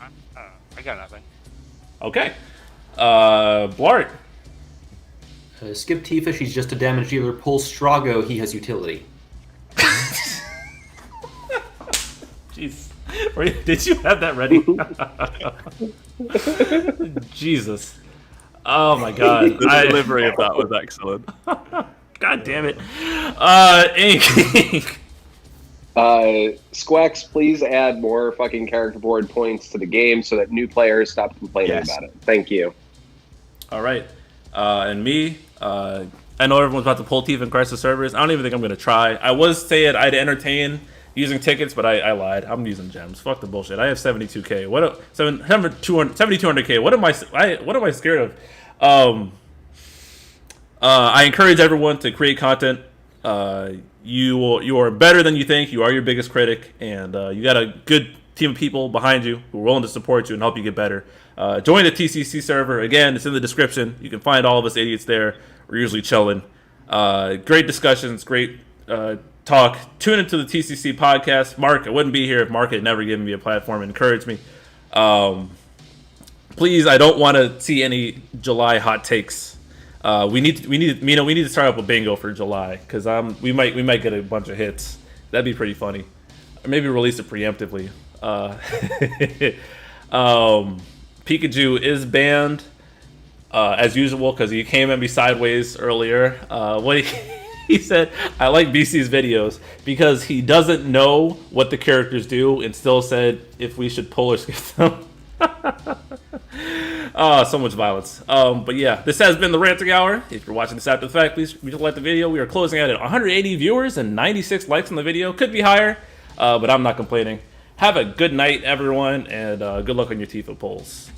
I got nothing. Okay. Blart. Skip Tifa, she's just a damage dealer. Pull Strago, he has utility. Jeez. Did you have that ready? Jesus. Oh my god. The delivery of that was excellent. God damn it. Ink. Squax, please add more fucking character board points to the game so that new players stop complaining about it. Thank you. All right. And me, I know everyone's about to pull teeth in Crisis servers. I don't even think I'm going to try. I was saying I'd entertain using tickets, but I lied. I'm using gems. Fuck the bullshit. I have 72k. 7,200k. What am I scared of? I encourage everyone to create content. You are better than you think. You are your biggest critic, and you got a good team of people behind you who are willing to support you and help you get better. Join the TCC server. Again, it's in the description. You can find all of us idiots there. We're usually chilling. Great discussions, great talk. Tune into the TCC podcast. Mark, I wouldn't be here if Mark had never given me a platform and encouraged me. Please, I don't want to see any July hot takes. We need to start up a bingo for July, because we might get a bunch of hits. That'd be pretty funny. Or maybe release it preemptively. Pikachu is banned as usual because he came at me sideways earlier. What he said, I like BC's videos because he doesn't know what the characters do and still said if we should pull or skip them. So much violence. But yeah, this has been the Ranting Hour. If you're watching this after the fact, please like the video. We are closing out at 180 viewers and 96 likes on the video. Could be higher, but I'm not complaining. Have a good night, everyone, and good luck on your Dffoo polls.